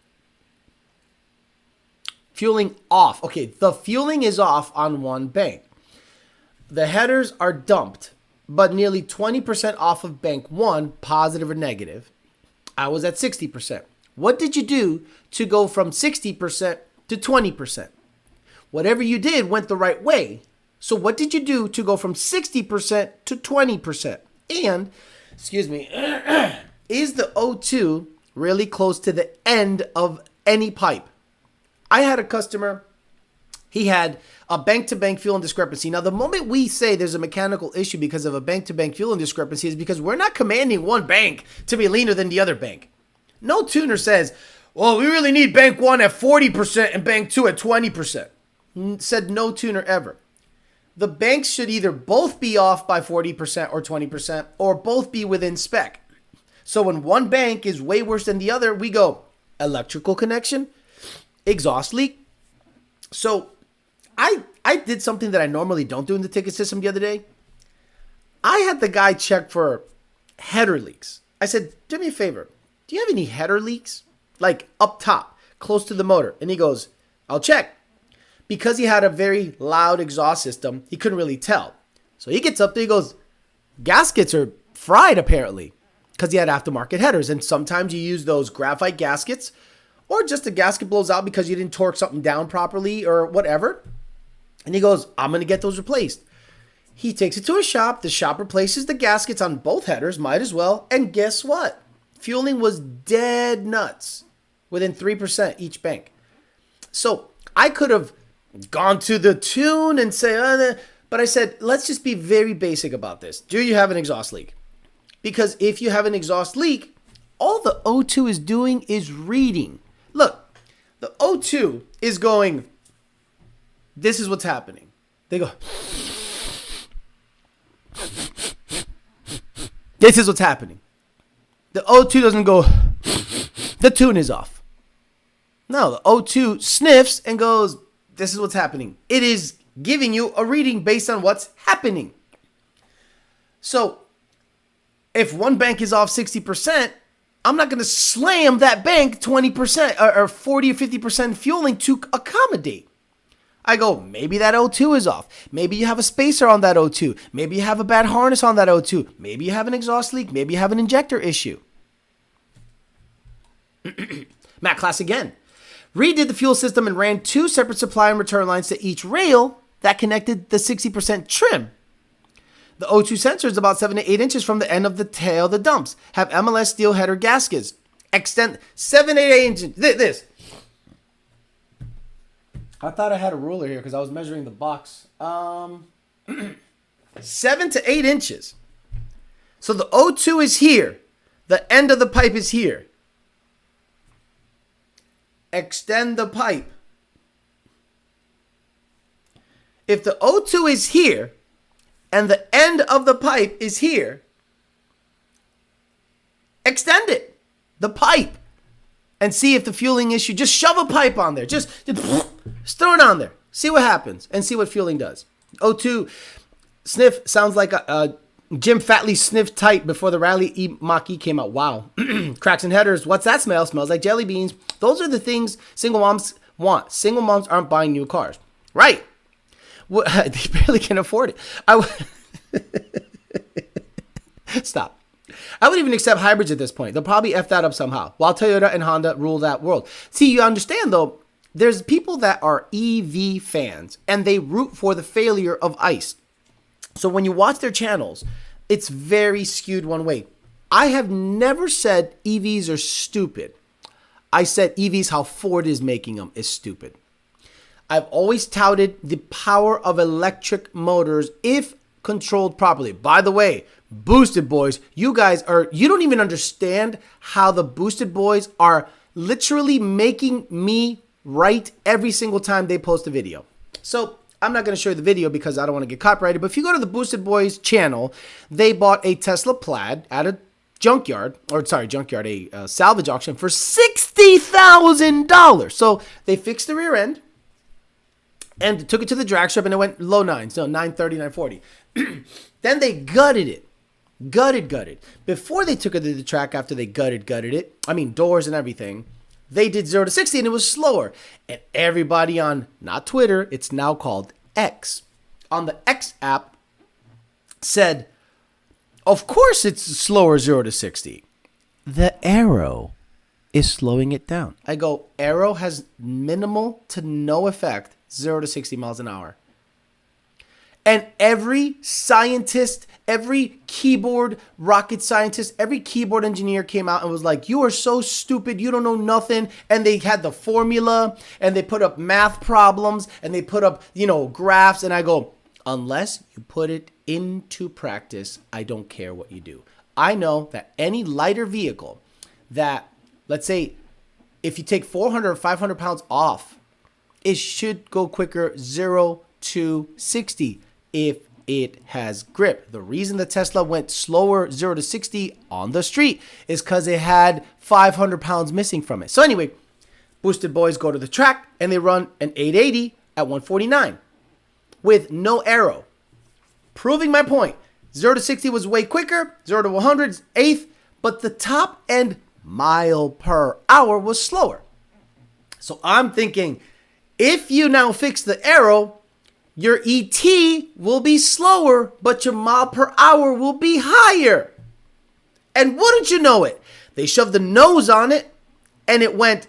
Speaker 1: Fueling off. Okay, the fueling is off on one bank. The headers are dumped, but nearly 20% off of bank 1, positive or negative. I was at 60%. What did you do to go from 60% to 20%? Whatever you did went the right way. So what did you do to go from 60% to 20%? And, is the O2 really close to the end of any pipe? I had a customer, he had a bank-to-bank fueling discrepancy. Now, the moment we say there's a mechanical issue because of a bank-to-bank fueling discrepancy is because we're not commanding one bank to be leaner than the other bank. No tuner says, well, we really need bank 1 at 40% and bank 2 at 20%. Said no tuner ever. The banks should either both be off by 40% or 20% or both be within spec. So when one bank is way worse than the other, we go electrical connection, exhaust leak. So I did something that I normally don't do in the ticket system the other day. I had the guy check for header leaks. I said, do me a favor. Do you have any header leaks? Like up top, close to the motor. And he goes, I'll check. Because he had a very loud exhaust system, he couldn't really tell. So he gets up there, he goes, gaskets are fried apparently. Because he had aftermarket headers. And sometimes you use those graphite gaskets, or just the gasket blows out because you didn't torque something down properly or whatever. And he goes, I'm going to get those replaced. He takes it to a shop. The shop replaces the gaskets on both headers, might as well. And guess what? Fueling was dead nuts within 3% each bank. So I could have gone to the tune and say, but I said, let's just be very basic about this. Do you have an exhaust leak? Because if you have an exhaust leak, all the O2 is doing is reading. Look, the O2 is going, this is what's happening. They go. This is what's happening. The O2 doesn't go. The tune is off. No, the O2 sniffs and goes, this is what's happening. It is giving you a reading based on what's happening. So if one bank is off 60%, I'm not going to slam that bank 20% or 40 or 50% fueling to accommodate. I go, maybe that O2 is off. Maybe you have a spacer on that O2. Maybe you have a bad harness on that O2. Maybe you have an exhaust leak. Maybe you have an injector issue. Matt Class again. Redid the fuel system and ran 2 separate supply and return lines to each rail that connected the 60% trim. The O2 sensor is about 7 to 8 inches from the end of the tail of the dumps. Have MLS steel header gaskets. Extend 7 to 8 inches. This. I thought I had a ruler here because I was measuring the box. 7 to 8 inches. So the O2 is here. The end of the pipe is here. Extend the pipe. If the O2 is here and the end of the pipe is here, extend it, the pipe, and see if the fueling issue, just shove a pipe on there. Just throw it on there. See what happens and see what fueling does. O2 sniff sounds like a Jim Fatley sniffed tight before the Rally Mach-E came out. Wow. Cracks and headers. What's that smell? Smells like jelly beans. Those are the things single moms want. Single moms aren't buying new cars. Right. They barely can afford it. Stop. I would even accept hybrids at this point. They'll probably F that up somehow, while Toyota and Honda rule that world. See, you understand, though, there's people that are EV fans, and they root for the failure of ICE. So when you watch their channels, it's very skewed one way. I have never said EVs are stupid. I said EVs, how Ford is making them, is stupid. I've always touted the power of electric motors if controlled properly. By the way, Boosted Boys, you don't even understand how the Boosted Boys are literally making me right every single time they post a video. So I'm not going to show you the video because I don't want to get copyrighted, but if you go to the Boosted Boys channel, they bought a Tesla Plaid at a a salvage auction for $60,000. So they fixed the rear end and took it to the drag strip and it went low nines, so 930, 940. Then they gutted it. Gutted. Before they took it to the track, after they gutted it, I mean doors and everything, they did 0 to 60 and it was slower. And everybody on, not Twitter, it's now called X, on the X app said, of course it's slower 0 to 60. The Aero is slowing it down. I go, Aero has minimal to no effect 0 to 60 miles an hour. And every scientist, every keyboard rocket scientist, every keyboard engineer came out and was like, you are so stupid, you don't know nothing. And they had the formula and they put up math problems and they put up, graphs. And I go, unless you put it into practice, I don't care what you do. I know that any lighter vehicle that, let's say, if you take 400 or 500 pounds off, it should go quicker 0 to 60 if it has grip. The reason the Tesla went slower 0 to 60 on the street is because it had 500 pounds missing from it. So anyway, Boosted Boys go to the track and they run an 880 at 149 with no Aero. Proving my point. 0 to 60 was way quicker. 0 to 100 is eighth, but the top end mile per hour was slower. So I'm thinking, if you now fix the Aero, your ET will be slower, but your mile per hour will be higher. And wouldn't you know it, they shoved the nose on it and it went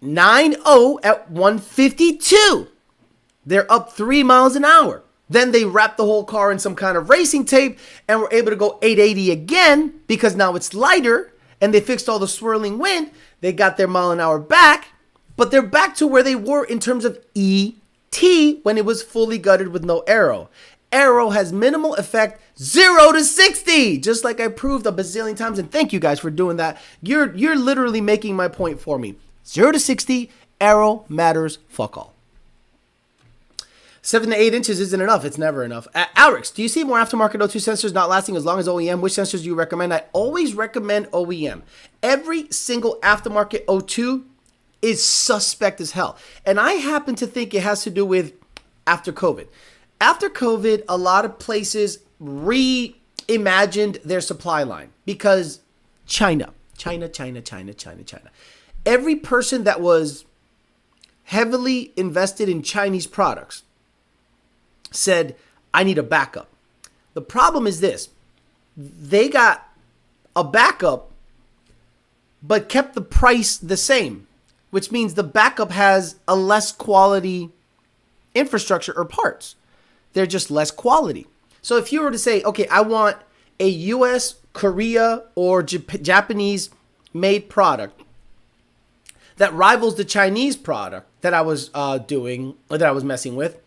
Speaker 1: 9.0 at 152. They're up 3 miles an hour. Then they wrapped the whole car in some kind of racing tape and were able to go 880 again because now it's lighter and they fixed all the swirling wind. They got their mile an hour back, but they're back to where they were in terms of ET when it was fully gutted with no Aero. Aero has minimal effect 0 to 60, just like I proved a bazillion times. And thank you guys for doing that. You're literally making my point for me. 0 to 60, Aero matters fuck all. 7 to 8 inches isn't enough. It's never enough. Alex, do you see more aftermarket O2 sensors not lasting as long as OEM? Which sensors do you recommend? I always recommend OEM. Every single aftermarket O2 is suspect as hell. And I happen to think it has to do with after COVID. After COVID, a lot of places reimagined their supply line because China. Every person that was heavily invested in Chinese products said, I need a backup. The problem is this. They got a backup, but kept the price the same, which means the backup has a less quality infrastructure or parts. They're just less quality. So if you were to say, okay, I want a US, Korea, or Japanese made product that rivals the Chinese product that I was doing, or that I was messing with,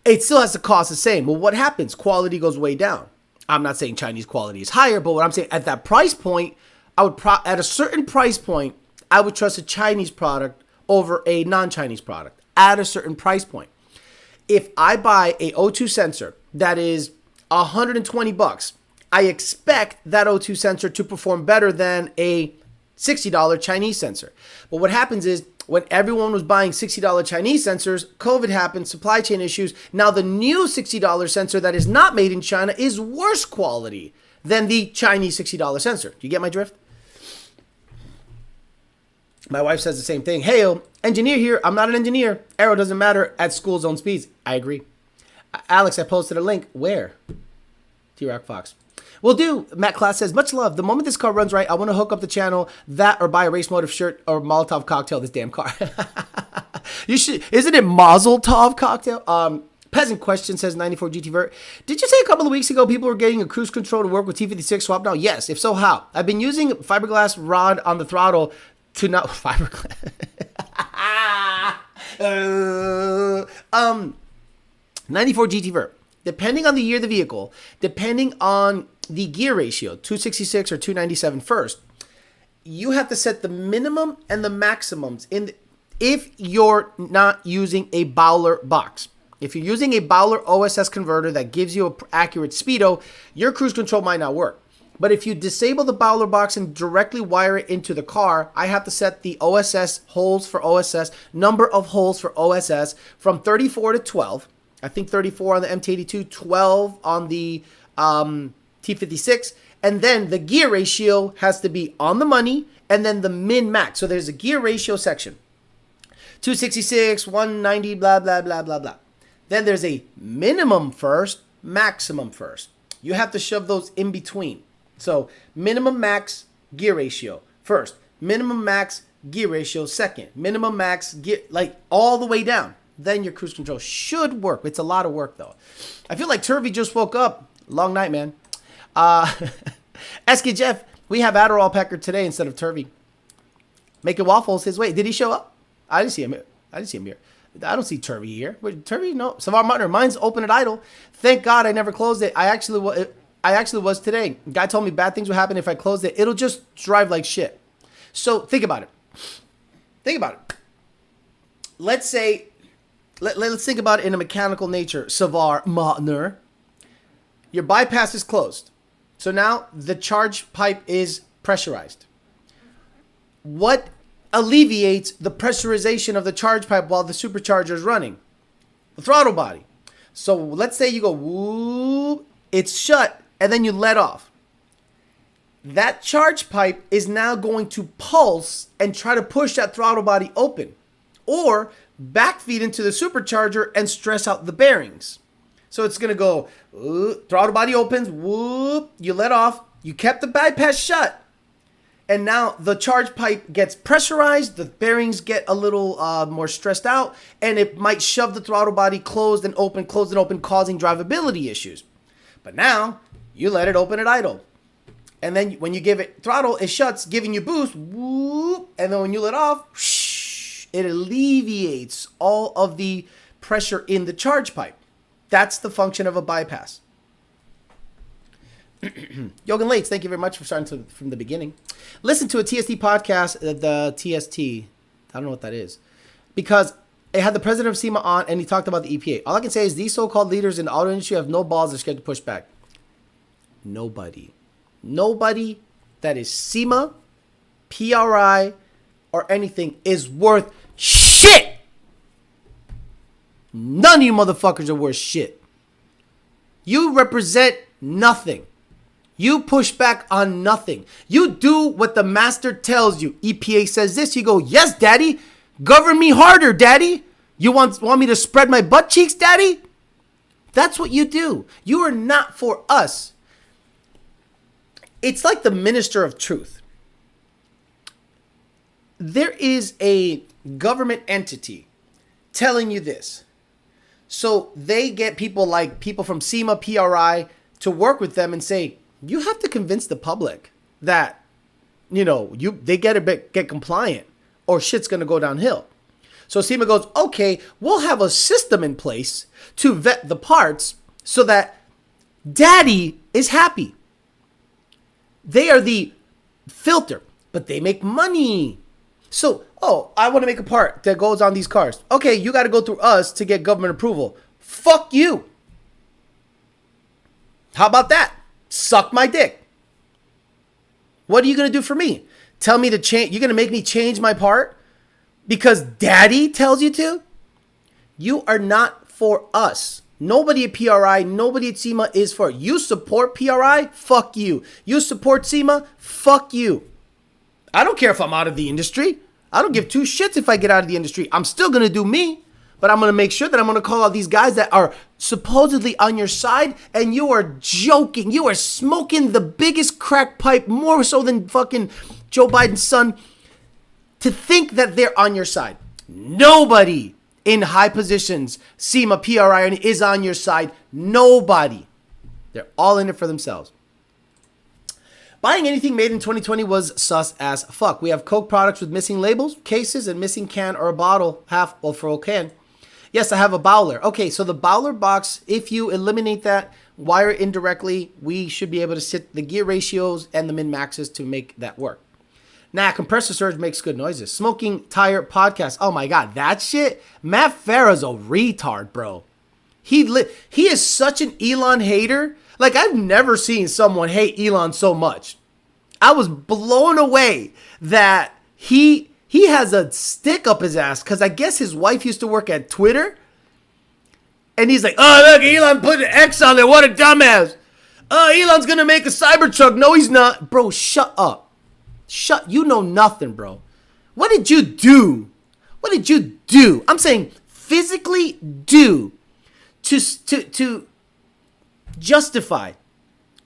Speaker 1: it still has to cost the same. Well, what happens? Quality goes way down. I'm not saying Chinese quality is higher, but what I'm saying, at that price point, I would at a certain price point, I would trust a Chinese product over a non-Chinese product at a certain price point. If I buy a O2 sensor that is $120, I expect that O2 sensor to perform better than a $60 Chinese sensor. But what happens is, when everyone was buying $60 Chinese sensors, COVID happened, supply chain issues. Now the new $60 sensor that is not made in China is worse quality than the Chinese $60 sensor. Do you get my drift? My wife says the same thing. Hey, engineer here. I'm not an engineer. Aero doesn't matter at school zone speeds. I agree. Alex, I posted a link. Where? T-Rock Fox. Will do. Matt Class says, much love. The moment this car runs right, I want to hook up the channel, that or buy a race motive shirt or Molotov cocktail this damn car. You should. Isn't it Mazel Tov cocktail? Peasant Question says 94 GT Vert. Did you say a couple of weeks ago people were getting a cruise control to work with T56 swap now? Yes. If so, how? I've been using fiberglass rod on the throttle to not fiberglass. 94 GT Vert. Depending on the year of the vehicle, depending on the gear ratio, 266 or 297 first, you have to set the minimum and the maximums if you're not using a Bowler box. If you're using a Bowler OSS converter that gives you an accurate speedo, your cruise control might not work. But if you disable the Bowler box and directly wire it into the car, I have to set the OSS holes for OSS, number of holes for OSS from 34 to 12. I think 34 on the MT82, 12 on the T56, and then the gear ratio has to be on the money, and then the min-max. So there's a gear ratio section. 266, 190, blah, blah, blah, blah, blah. Then there's a minimum first, maximum first. You have to shove those in between. So minimum max gear ratio first, minimum max gear ratio second, minimum max gear, like all the way down. Then your cruise control should work. It's a lot of work, though. I feel like Turvey just woke up. Long night, man. SK Jeff, we have Adderall Pecker today instead of Turvey. Making waffles his way. Did he show up? I didn't see him here. I don't see Turvey here. Wait, Turvey? No. Savar Martin, mine's open at idle. Thank God I never closed it. I actually was today. Guy told me bad things would happen if I closed it. It'll just drive like shit. So think about it. Let's say... Let's think about it in a mechanical nature. Savar Martner. Your bypass is closed. So now the charge pipe is pressurized. What alleviates the pressurization of the charge pipe while the supercharger is running? The throttle body. So let's say you go whoop, it's shut, and then you let off. That charge pipe is now going to pulse and try to push that throttle body open. Or backfeed into the supercharger and stress out the bearings. So it's going to go, throttle body opens, whoop, you let off, you kept the bypass shut, and now the charge pipe gets pressurized, the bearings get a little more stressed out, and it might shove the throttle body closed and open, causing drivability issues. But now, you let it open at idle. And then when you give it throttle, it shuts, giving you boost, whoop, and then when you let off, it alleviates all of the pressure in the charge pipe. That's the function of a bypass. Yogan Lates, thank you very much for starting from the beginning. Listen to a TST podcast, the TST. I don't know what that is. Because it had the president of SEMA on, and he talked about the EPA. All I can say is these so-called leaders in the auto industry have no balls. They're scared to push back. Nobody that is SEMA, PRI, or anything is worth shit. None of you motherfuckers are worth shit. You represent nothing. You push back on nothing. You do what the master tells you. EPA says this. You go, yes, daddy. Govern me harder, daddy. You want me to spread my butt cheeks, daddy? That's what you do. You are not for us. It's like the minister of truth. There is a government entity telling you this. So they get people like people from SEMA, PRI to work with them and say, you have to convince the public that, they get compliant or shit's going to go downhill. So SEMA goes, okay, we'll have a system in place to vet the parts so that daddy is happy. They are the filter, but they make money. So, I want to make a part that goes on these cars. Okay, you got to go through us to get government approval. Fuck you. How about that? Suck my dick. What are you going to do for me? Tell me to change. You're going to make me change my part because daddy tells you to? You are not for us. Nobody at PRI, nobody at SEMA is for it. You support PRI? Fuck you. You support SEMA? Fuck you. I don't care if I'm out of the industry. I don't give two shits if I get out of the industry. I'm still going to do me. But I'm going to make sure that I'm going to call out these guys that are supposedly on your side. And you are joking. You are smoking the biggest crack pipe, more so than fucking Joe Biden's son, to think that they're on your side. Nobody in high positions, SEMA, PRI, is on your side. Nobody. They're all in it for themselves. Buying anything made in 2020 was sus as fuck. We have Coke products with missing labels, cases, and missing can or a bottle, half or full can. Yes, I have a Bowler. Okay, so the Bowler box, if you eliminate that, wire it indirectly, we should be able to set the gear ratios and the min-maxes to make that work. Nah, compressor surge makes good noises. Smoking Tire podcast. Oh my God, that shit? Matt Farah's a retard, bro. He is such an Elon hater. Like, I've never seen someone hate Elon so much. I was blown away that he has a stick up his ass because I guess his wife used to work at Twitter. And he's like, oh, look, Elon put an X on there. What a dumbass. Oh, Elon's going to make a Cybertruck. No, he's not. Bro, shut up. You know nothing, bro. What did you do? What did you do? I'm saying physically do to justify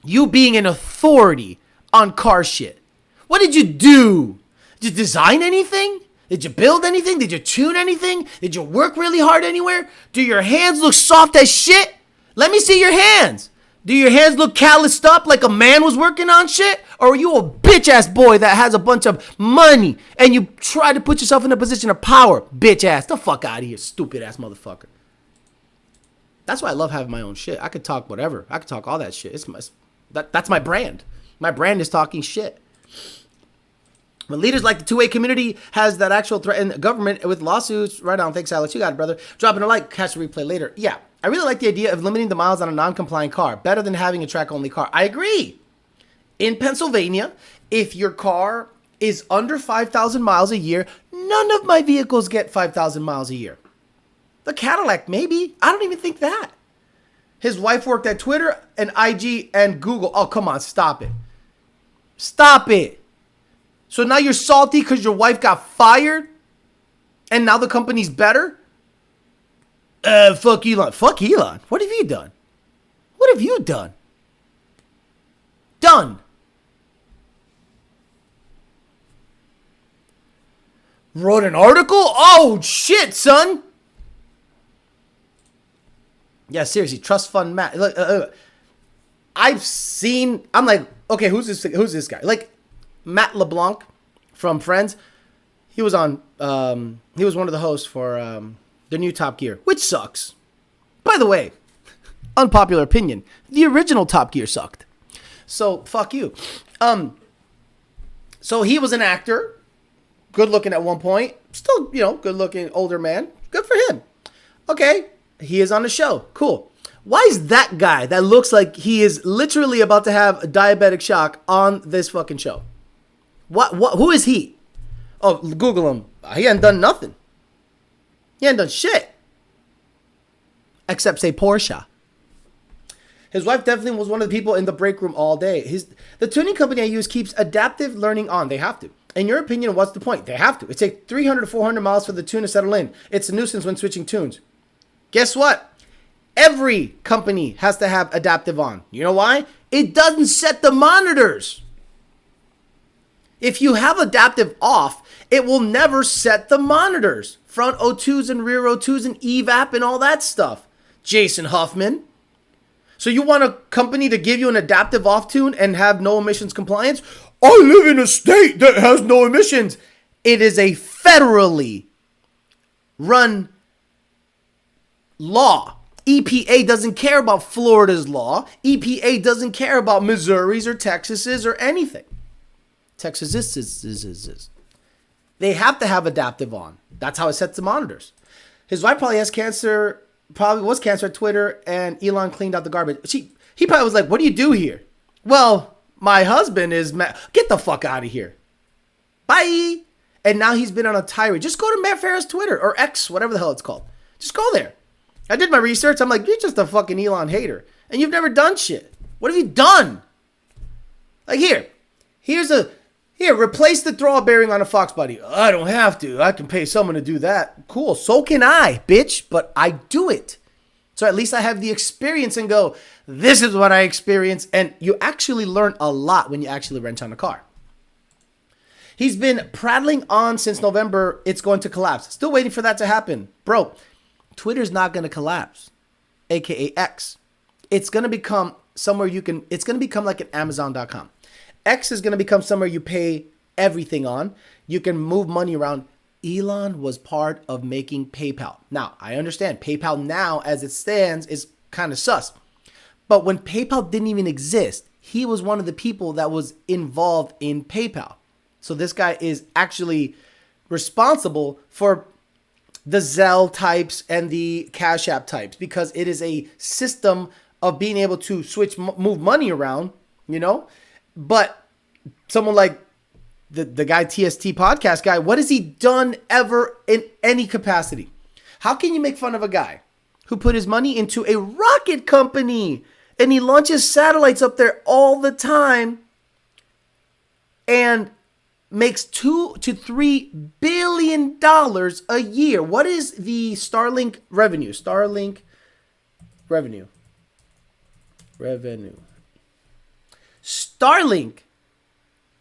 Speaker 1: you being an authority on car shit. What did you do? Did you design anything? Did you build anything? Did you tune anything? Did you work really hard anywhere? Do your hands look soft as shit? Let me see your hands. Do your hands look calloused up like a man was working on shit? Or are you a bitch ass boy that has a bunch of money and you try to put yourself in a position of power? Bitch ass. The fuck out of here, stupid ass motherfucker. That's why I love having my own shit. I could talk whatever. I could talk all that shit. That's my brand. My brand is talking shit. When leaders like the two-way community has that actual threat in government with lawsuits, right on. Thanks, Alex. You got it, brother. Dropping a like, catch the replay later. Yeah, I really like the idea of limiting the miles on a non-compliant car. Better than having a track-only car. I agree. In Pennsylvania, if your car is under 5,000 miles a year, none of my vehicles get 5,000 miles a year. The Cadillac, maybe. I don't even think that. His wife worked at Twitter and IG and Google. Oh, come on. Stop it. Stop it. So now you're salty because your wife got fired? And now the company's better? Fuck Elon. Fuck Elon. What have you done? What have you done? Done. Wrote an article? Oh, shit, son. Yeah, seriously. Trust fund Matt. Look, I've seen... I'm like, okay, who's this guy? Like, Matt LeBlanc from Friends, he was on, he was one of the hosts for the new Top Gear, which sucks. By the way, unpopular opinion, the original Top Gear sucked. So, fuck you. So he was an actor, good looking at one point. Still, you know, good looking older man. Good for him. Okay, he is on the show. Cool. Why is that guy that looks like he is literally about to have a diabetic shock on this fucking show? Who is he? Oh, Google him. He hadn't done nothing. He hadn't done shit. Except say Porsche. His wife definitely was one of the people in the break room all day. The tuning company I use keeps adaptive learning on. They have to. In your opinion, what's the point? They have to. It takes 300 to 400 miles for the tune to settle in. It's a nuisance when switching tunes. Guess what? Every company has to have adaptive on. You know why? It doesn't set the monitors. If you have adaptive off, it will never set the monitors. Front O2s and rear O2s and EVAP and all that stuff. Jason Huffman. So you want a company to give you an adaptive off tune and have no emissions compliance? I live in a state that has no emissions. It is a federally run law. EPA doesn't care about Florida's law. EPA doesn't care about Missouri's or Texas's or anything. Texas is. They have to have adaptive on. That's how it sets the monitors. His wife probably has cancer, probably was cancer at Twitter, and Elon cleaned out the garbage. He probably was like, what do you do here? Well, my husband is get the fuck out of here. Bye. And now he's been on a tirade. Just go to Matt Farah's Twitter or X, whatever the hell it's called. Just go there. I did my research. I'm like, you're just a fucking Elon hater. And you've never done shit. What have you done? Like replace the throttle bearing on a Fox body. I don't have to. I can pay someone to do that. Cool. So can I, bitch. But I do it. So at least I have the experience and go, this is what I experienced. And you actually learn a lot when you actually wrench on a car. He's been prattling on since November. It's going to collapse. Still waiting for that to happen. Bro, Twitter's not going to collapse. AKA X. It's going to become somewhere it's going to become like an Amazon.com. X is going to become somewhere you pay everything on. You can move money around. Elon was part of making PayPal. Now, I understand PayPal now as it stands is kind of sus. But when PayPal didn't even exist, he was one of the people that was involved in PayPal. So this guy is actually responsible for the Zelle types and the Cash App types because it is a system of being able to move money around, you know? But someone like the guy TST podcast guy, what has he done ever in any capacity? How can you make fun of a guy who put his money into a rocket company and he launches satellites up there all the time and makes $2 to $3 billion a year? What is the Starlink revenue? Starlink,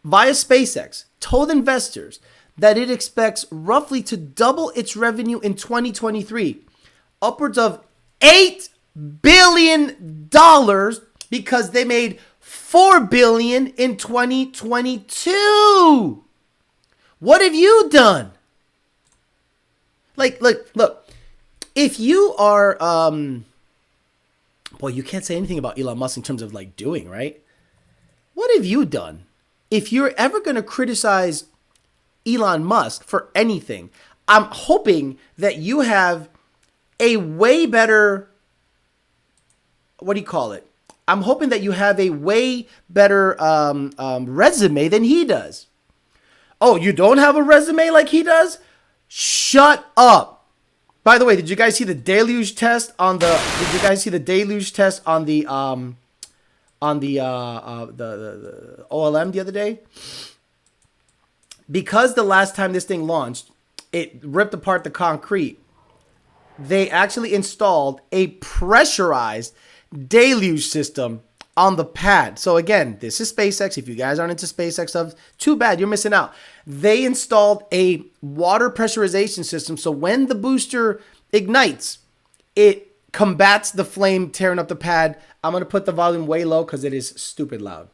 Speaker 1: via SpaceX, told investors that it expects roughly to double its revenue in 2023, upwards of $8 billion because they made $4 billion in 2022. What have you done? Look, if you are, well, you can't say anything about Elon Musk in terms of like doing, right? What have you done? If you're ever going to criticize Elon Musk for anything, I'm hoping that you have a way better, what do you call it? I'm hoping that you have a way better resume than he does. Oh, you don't have a resume like he does? Shut up. By the way, did you guys see the deluge test on the OLM the other day? Because the last time this thing launched, it ripped apart the concrete. They actually installed a pressurized deluge system on the pad. So again, this is SpaceX. If you guys aren't into SpaceX stuff, too bad, you're missing out. They installed a water pressurization system. So when the booster ignites, it combats the flame tearing up the pad. I'm going to put the volume way low because it is stupid loud.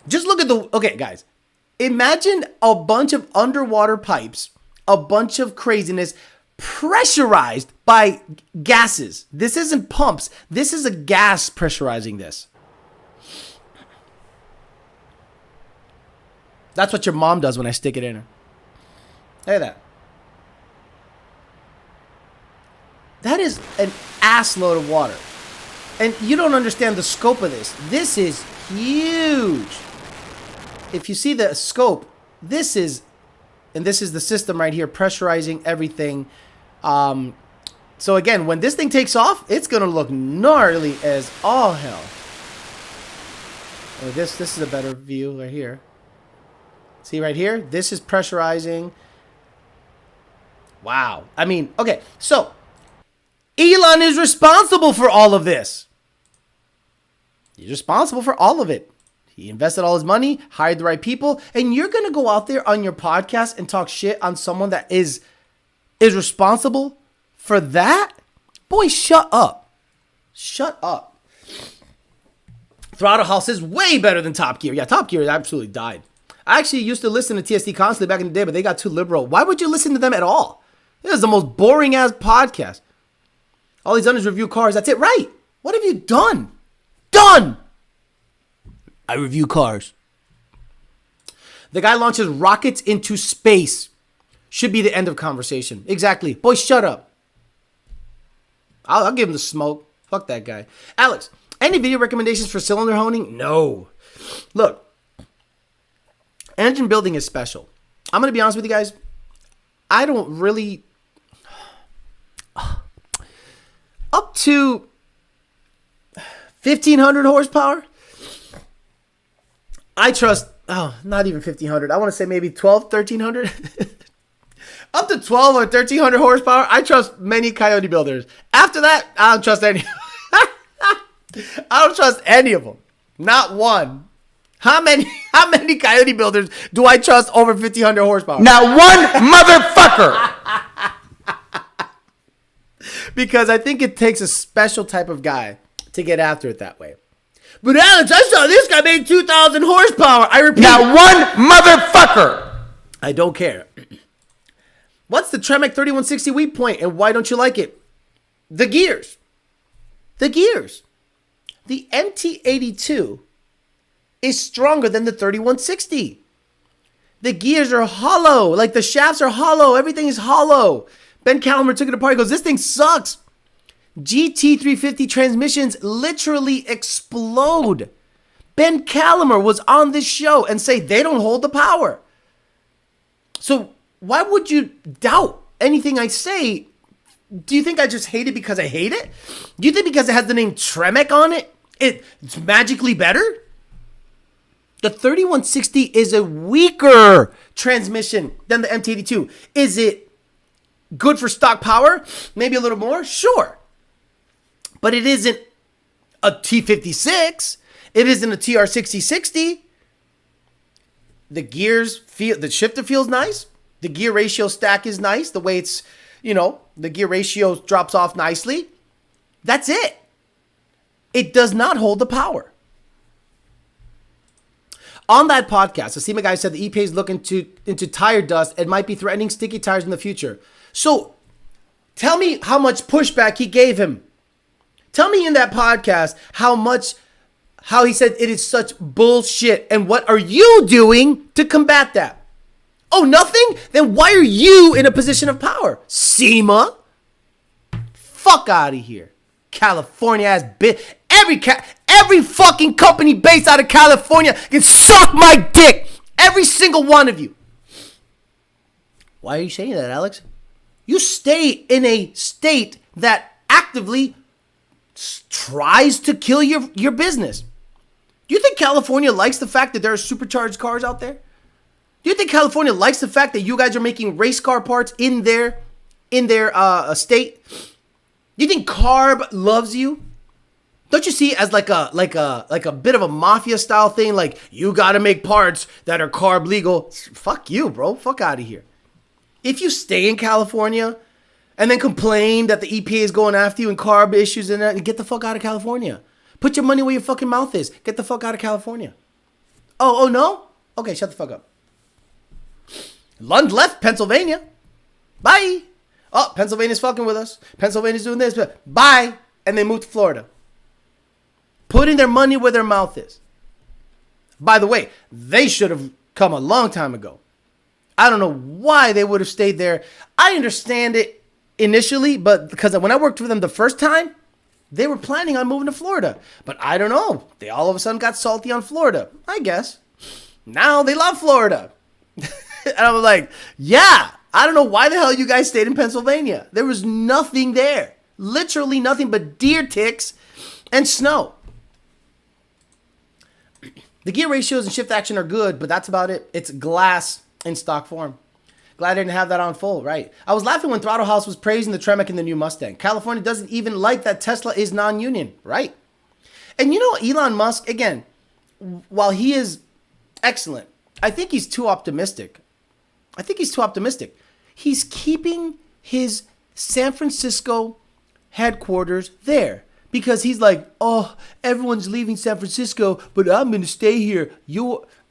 Speaker 1: Just look at okay, guys, imagine a bunch of underwater pipes, a bunch of craziness, pressurized by gases. This isn't pumps. This is a gas pressurizing this. That's what your mom does when I stick it in her. Look at that. That is an ass load of water. And you don't understand the scope of this. This is huge. If you see the scope, this is the system right here, pressurizing everything. So again, when this thing takes off, it's going to look gnarly as all hell. Oh, this is a better view right here. See right here? This is pressurizing. Wow. I mean, okay, so Elon is responsible for all of this. He's responsible for all of it. He invested all his money, hired the right people, and you're going to go out there on your podcast and talk shit on someone that is responsible for that? Boy, shut up. Shut up. Throttle House is way better than Top Gear. Yeah, Top Gear absolutely died. I actually used to listen to TSD constantly back in the day, but they got too liberal. Why would you listen to them at all? It was the most boring ass podcast. All he's done is review cars. That's it, right? What have you done? Done! I review cars. The guy launches rockets into space. Should be the end of conversation. Exactly. Boy, shut up. I'll give him the smoke. Fuck that guy. Alex, any video recommendations for cylinder honing? No. Look, engine building is special. I'm going to be honest with you guys. I don't really... Up to 1,500 horsepower, I trust... Oh, not even 1,500. I want to say maybe 12, 1,300. Up to 12 or 1,300 horsepower, I trust many Coyote builders. After that, I don't trust any. I don't trust any of them. Not one. How many Coyote builders do I trust over 1,500 horsepower?
Speaker 2: Not one motherfucker.
Speaker 1: Because I think it takes a special type of guy to get after it that way. But Alex, I saw this guy made 2,000 horsepower. I repeat.
Speaker 2: Not one motherfucker.
Speaker 1: I don't care. What's the Tremec 3160 weak point and why don't you like it? The gears. The gears. The MT82 is stronger than the 3160. The gears are hollow. Like the shafts are hollow. Everything is hollow. Ben Callender took it apart. He goes, this thing sucks. GT350 transmissions literally explode. Ben Callender was on this show and say they don't hold the power. So why would you doubt anything I say? Do you think I just hate it because I hate it? Do you think because it has the name Tremec on it, it's magically better? The 3160 is a weaker transmission than the MT82. Is it good for stock power? Maybe a little more? Sure. But it isn't a T56. It isn't a TR6060. The gears feel, the shifter feels nice. The gear ratio stack is nice. The way it's, the gear ratio drops off nicely. That's it. It does not hold the power. On that podcast, the SEMA guy said the EPA is looking into tire dust and might be threatening sticky tires in the future. So tell me how much pushback he gave him. Tell me in that podcast how he said it is such bullshit and what are you doing to combat that? Oh, nothing? Then why are you in a position of power? SEMA? Fuck out of here. California ass bitch. Every fucking company based out of California can suck my dick. Every single one of you. Why are you saying that, Alex? You stay in a state that actively tries to kill your business. Do you think California likes the fact that there are supercharged cars out there? Do you think California likes the fact that you guys are making race car parts in their state? Do you think CARB loves you? Don't you see it as like a bit of a mafia style thing? Like you got to make parts that are CARB legal. Fuck you, bro. Fuck out of here. If you stay in California and then complain that the EPA is going after you and CARB issues and that, get the fuck out of California. Put your money where your fucking mouth is. Get the fuck out of California. Oh no? Okay, shut the fuck up. Lund left Pennsylvania. Bye. Oh, Pennsylvania's fucking with us. Pennsylvania's doing this. But bye. And they moved to Florida. Putting their money where their mouth is. By the way, they should have come a long time ago. I don't know why they would have stayed there. I understand it initially, but because when I worked for them the first time, they were planning on moving to Florida. But I don't know. They all of a sudden got salty on Florida, I guess. Now they love Florida. And I'm like, yeah, I don't know why the hell you guys stayed in Pennsylvania. There was nothing there. Literally nothing but deer ticks and snow. The gear ratios and shift action are good, but that's about it. It's glass in stock form. Glad I didn't have that on full, right? I was laughing when Throttle House was praising the Tremec in the new Mustang. California doesn't even like that Tesla is non-union, right? And you know, Elon Musk, again, while he is excellent, I think he's too optimistic. He's keeping his San Francisco headquarters there because he's like, oh, everyone's leaving San Francisco, but I'm going to stay here.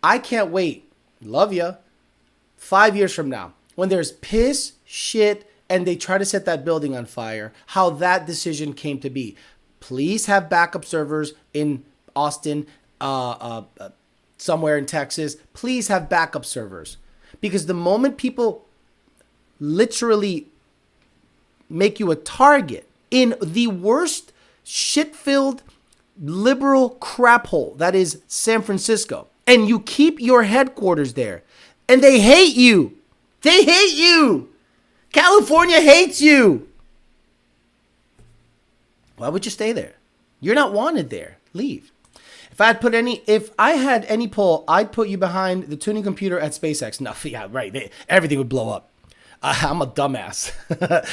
Speaker 1: I can't wait. Love ya. 5 years from now, when there's piss, shit, and they try to set that building on fire, how that decision came to be. Please have backup servers in Austin, somewhere in Texas. Please have backup servers. Because the moment people literally make you a target in the worst shit-filled liberal crap hole that is San Francisco, and you keep your headquarters there, and they hate you. They hate you. California hates you. Why would you stay there? You're not wanted there. Leave. If I had any pull, I'd put you behind the tuning computer at SpaceX. No, yeah, right. Everything would blow up. I'm a dumbass.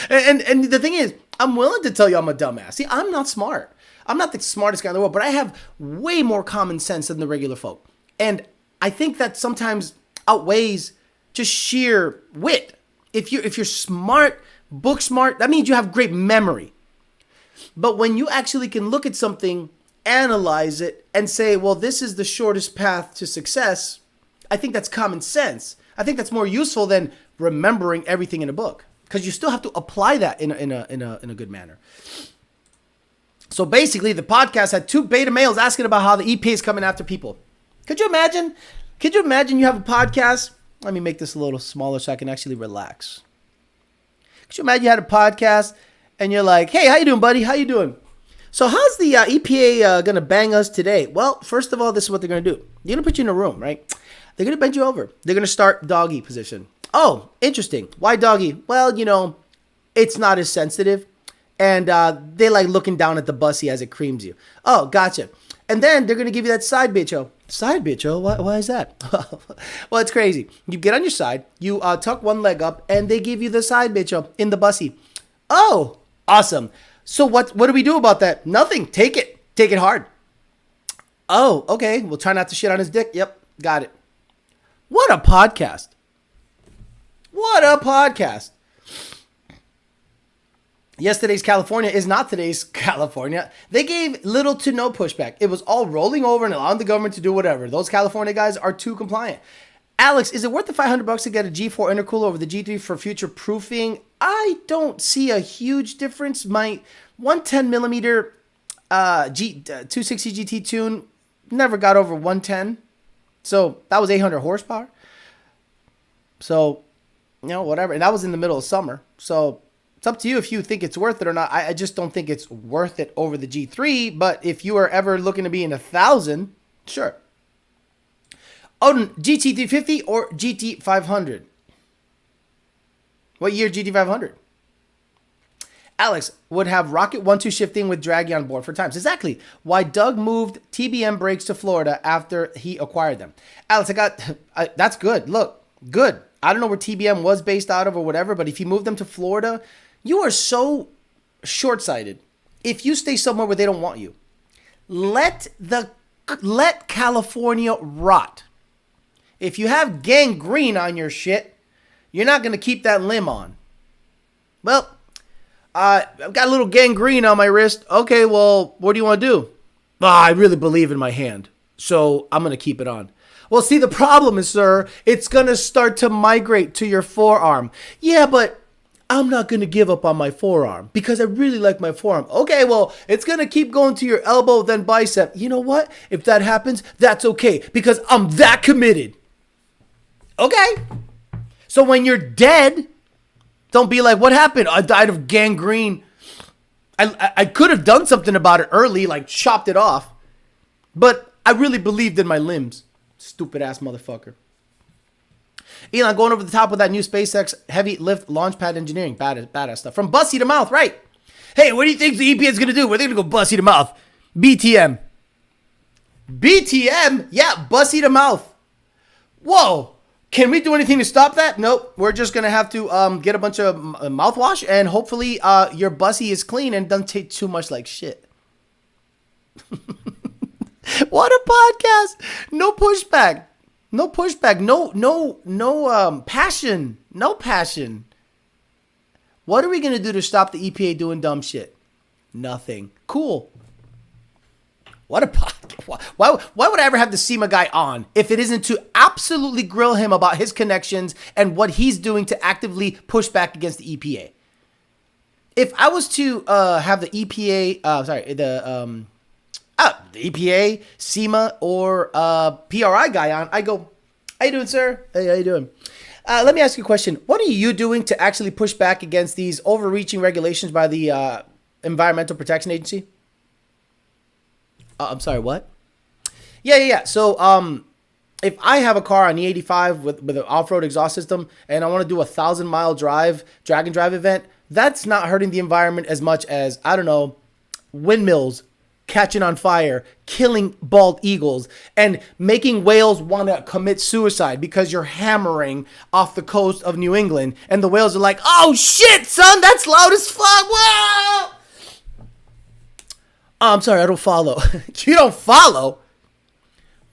Speaker 1: and the thing is, I'm willing to tell you I'm a dumbass. See, I'm not smart. I'm not the smartest guy in the world, but I have way more common sense than the regular folk. And I think that sometimes outweighs just sheer wit. If you're smart, book smart, that means you have great memory. But when you actually can look at something, analyze it, and say, well, this is the shortest path to success, I think that's common sense. I think that's more useful than remembering everything in a book, because you still have to apply that in a good manner. So basically, the podcast had 2 beta males asking about how the EPA is coming after people. Could you imagine? You have a podcast? Let me make this a little smaller so I can actually relax. Could you imagine you had a podcast and you're like, hey, how you doing, buddy? How you doing? So how's the EPA going to bang us today? Well, first of all, this is what they're going to do. They're going to put you in a room, right? They're going to bend you over. They're going to start doggy position. Oh, interesting. Why doggy? Well, it's not as sensitive. And they like looking down at the bussy as it creams you. Oh, gotcha. And then they're going to give you that side bitcho. Side bitcho? Why is that? Well, it's crazy. You get on your side, you tuck one leg up, and they give you the side bitcho in the bussy. Oh, awesome. So what do we do about that? Nothing. Take it. Take it hard. Oh, okay. We'll try not to shit on his dick. Yep. Got it. What a podcast. What a podcast. Yesterday's California is not today's California. They gave little to no pushback. It was all rolling over and allowing the government to do whatever. Those California guys are too compliant. Alex, is it worth the $500 to get a G4 intercooler over the G3 for future proofing? I don't see a huge difference. My 110 millimeter 260 GT tune never got over 110. So that was 800 horsepower. So, whatever. And that was in the middle of summer. So it's up to you if you think it's worth it or not. I just don't think it's worth it over the G3. But if you are ever looking to be in 1,000, sure. Odin, GT350 or GT500? What year GT500? Alex would have Rocket 1-2 shifting with Draggy on board for times. Exactly. Why Doug moved TBM brakes to Florida after he acquired them. Alex, that's good. Look, good. I don't know where TBM was based out of or whatever, but if you move them to Florida, you are so short-sighted. If you stay somewhere where they don't want you, let California rot. If you have gangrene on your shit, you're not going to keep that limb on. Well, I've got a little gangrene on my wrist. Okay, well, what do you want to do? I really believe in my hand, so I'm going to keep it on. Well, see, the problem is, sir, it's going to start to migrate to your forearm. Yeah, but I'm not going to give up on my forearm because I really like my forearm. Okay, well, it's going to keep going to your elbow, then bicep. You know what? If that happens, that's okay because I'm that committed. Okay. So when you're dead, don't be like, what happened? I died of gangrene. I could have done something about it early, like chopped it off. But I really believed in my limbs. Stupid ass motherfucker. Elon going over the top with that new SpaceX heavy lift launch pad engineering. Badass stuff. From bussy to mouth, right? Hey, what do you think the EPA is going to do? We're going to go bussy to mouth. BTM. BTM? Yeah, bussy to mouth. Whoa. Can we do anything to stop that? Nope. We're just going to have to get a bunch of mouthwash and hopefully your bussy is clean and doesn't taste too much like shit. What a podcast. No pushback. No pushback. No passion. No passion. What are we going to do to stop the EPA doing dumb shit? Nothing. Cool. What a podcast. Why would I ever have the SEMA guy on if it isn't to absolutely grill him about his connections and what he's doing to actively push back against the EPA? If I was to have the EPA, the EPA, SEMA, or PRI guy on, I go, how you doing, sir? Hey, how you doing? Let me ask you a question. What are you doing to actually push back against these overreaching regulations by the Environmental Protection Agency? I'm sorry, what? Yeah. So, if I have a car on E85 with an off-road exhaust system and I want to do a 1,000-mile drag and drive event, that's not hurting the environment as much as, I don't know, windmills catching on fire, killing bald eagles, and making whales want to commit suicide because you're hammering off the coast of New England, and the whales are like, oh shit, son, that's loud as fuck. Whoa! I'm sorry, I don't follow. You don't follow?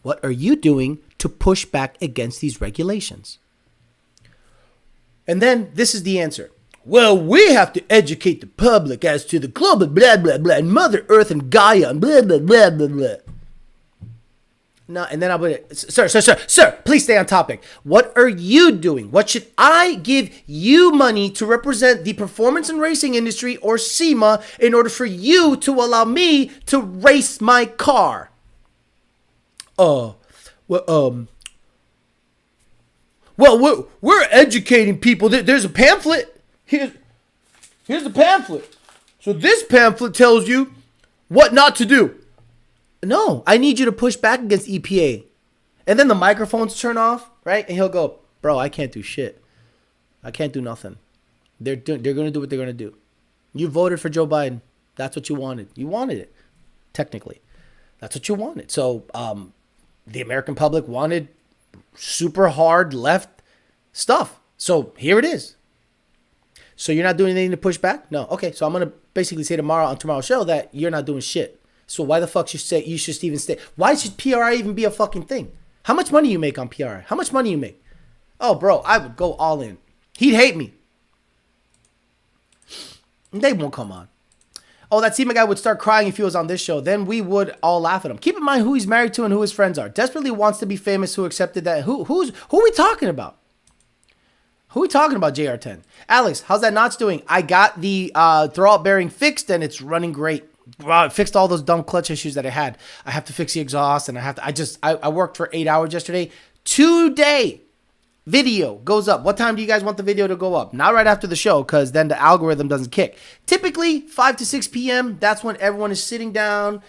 Speaker 1: What are you doing to push back against these regulations? And then this is the answer. Well, we have to educate the public as to the global blah, blah, blah, and Mother Earth and Gaia and blah, blah, blah, blah, blah. No, and then I'll put, sir, please stay on topic. What are you doing? What should I give you money to represent the performance and racing industry or SEMA in order for you to allow me to race my car? Well, we're educating people. There's a pamphlet. Here's the pamphlet. So this pamphlet tells you what not to do. No, I need you to push back against EPA. And then the microphones turn off, right? And he'll go, bro, I can't do shit. I can't do nothing. They're going to do what they're going to do. You voted for Joe Biden. That's what you wanted. You wanted it, technically. That's what you wanted. So the American public wanted super hard left stuff. So here it is. So you're not doing anything to push back? No. Okay, so I'm going to basically say on tomorrow's show that you're not doing shit. So why the fuck should you should even stay? Why should PRI even be a fucking thing? How much money you make on PRI? How much money you make? Oh, bro, I would go all in. He'd hate me. They won't come on. Oh, that SEMA guy would start crying if he was on this show. Then we would all laugh at him. Keep in mind who he's married to and who his friends are. Desperately wants to be famous. Who accepted that? Who are we talking about? Who are we talking about, JR10? Alex, how's that notch doing? I got the throwout bearing fixed and it's running great. Wow, it fixed all those dumb clutch issues that I had. I have to fix the exhaust and I worked for 8 hours yesterday. Today, video goes up. What time do you guys want the video to go up? Not right after the show because then the algorithm doesn't kick. Typically 5 to 6 p.m. That's when everyone is sitting down,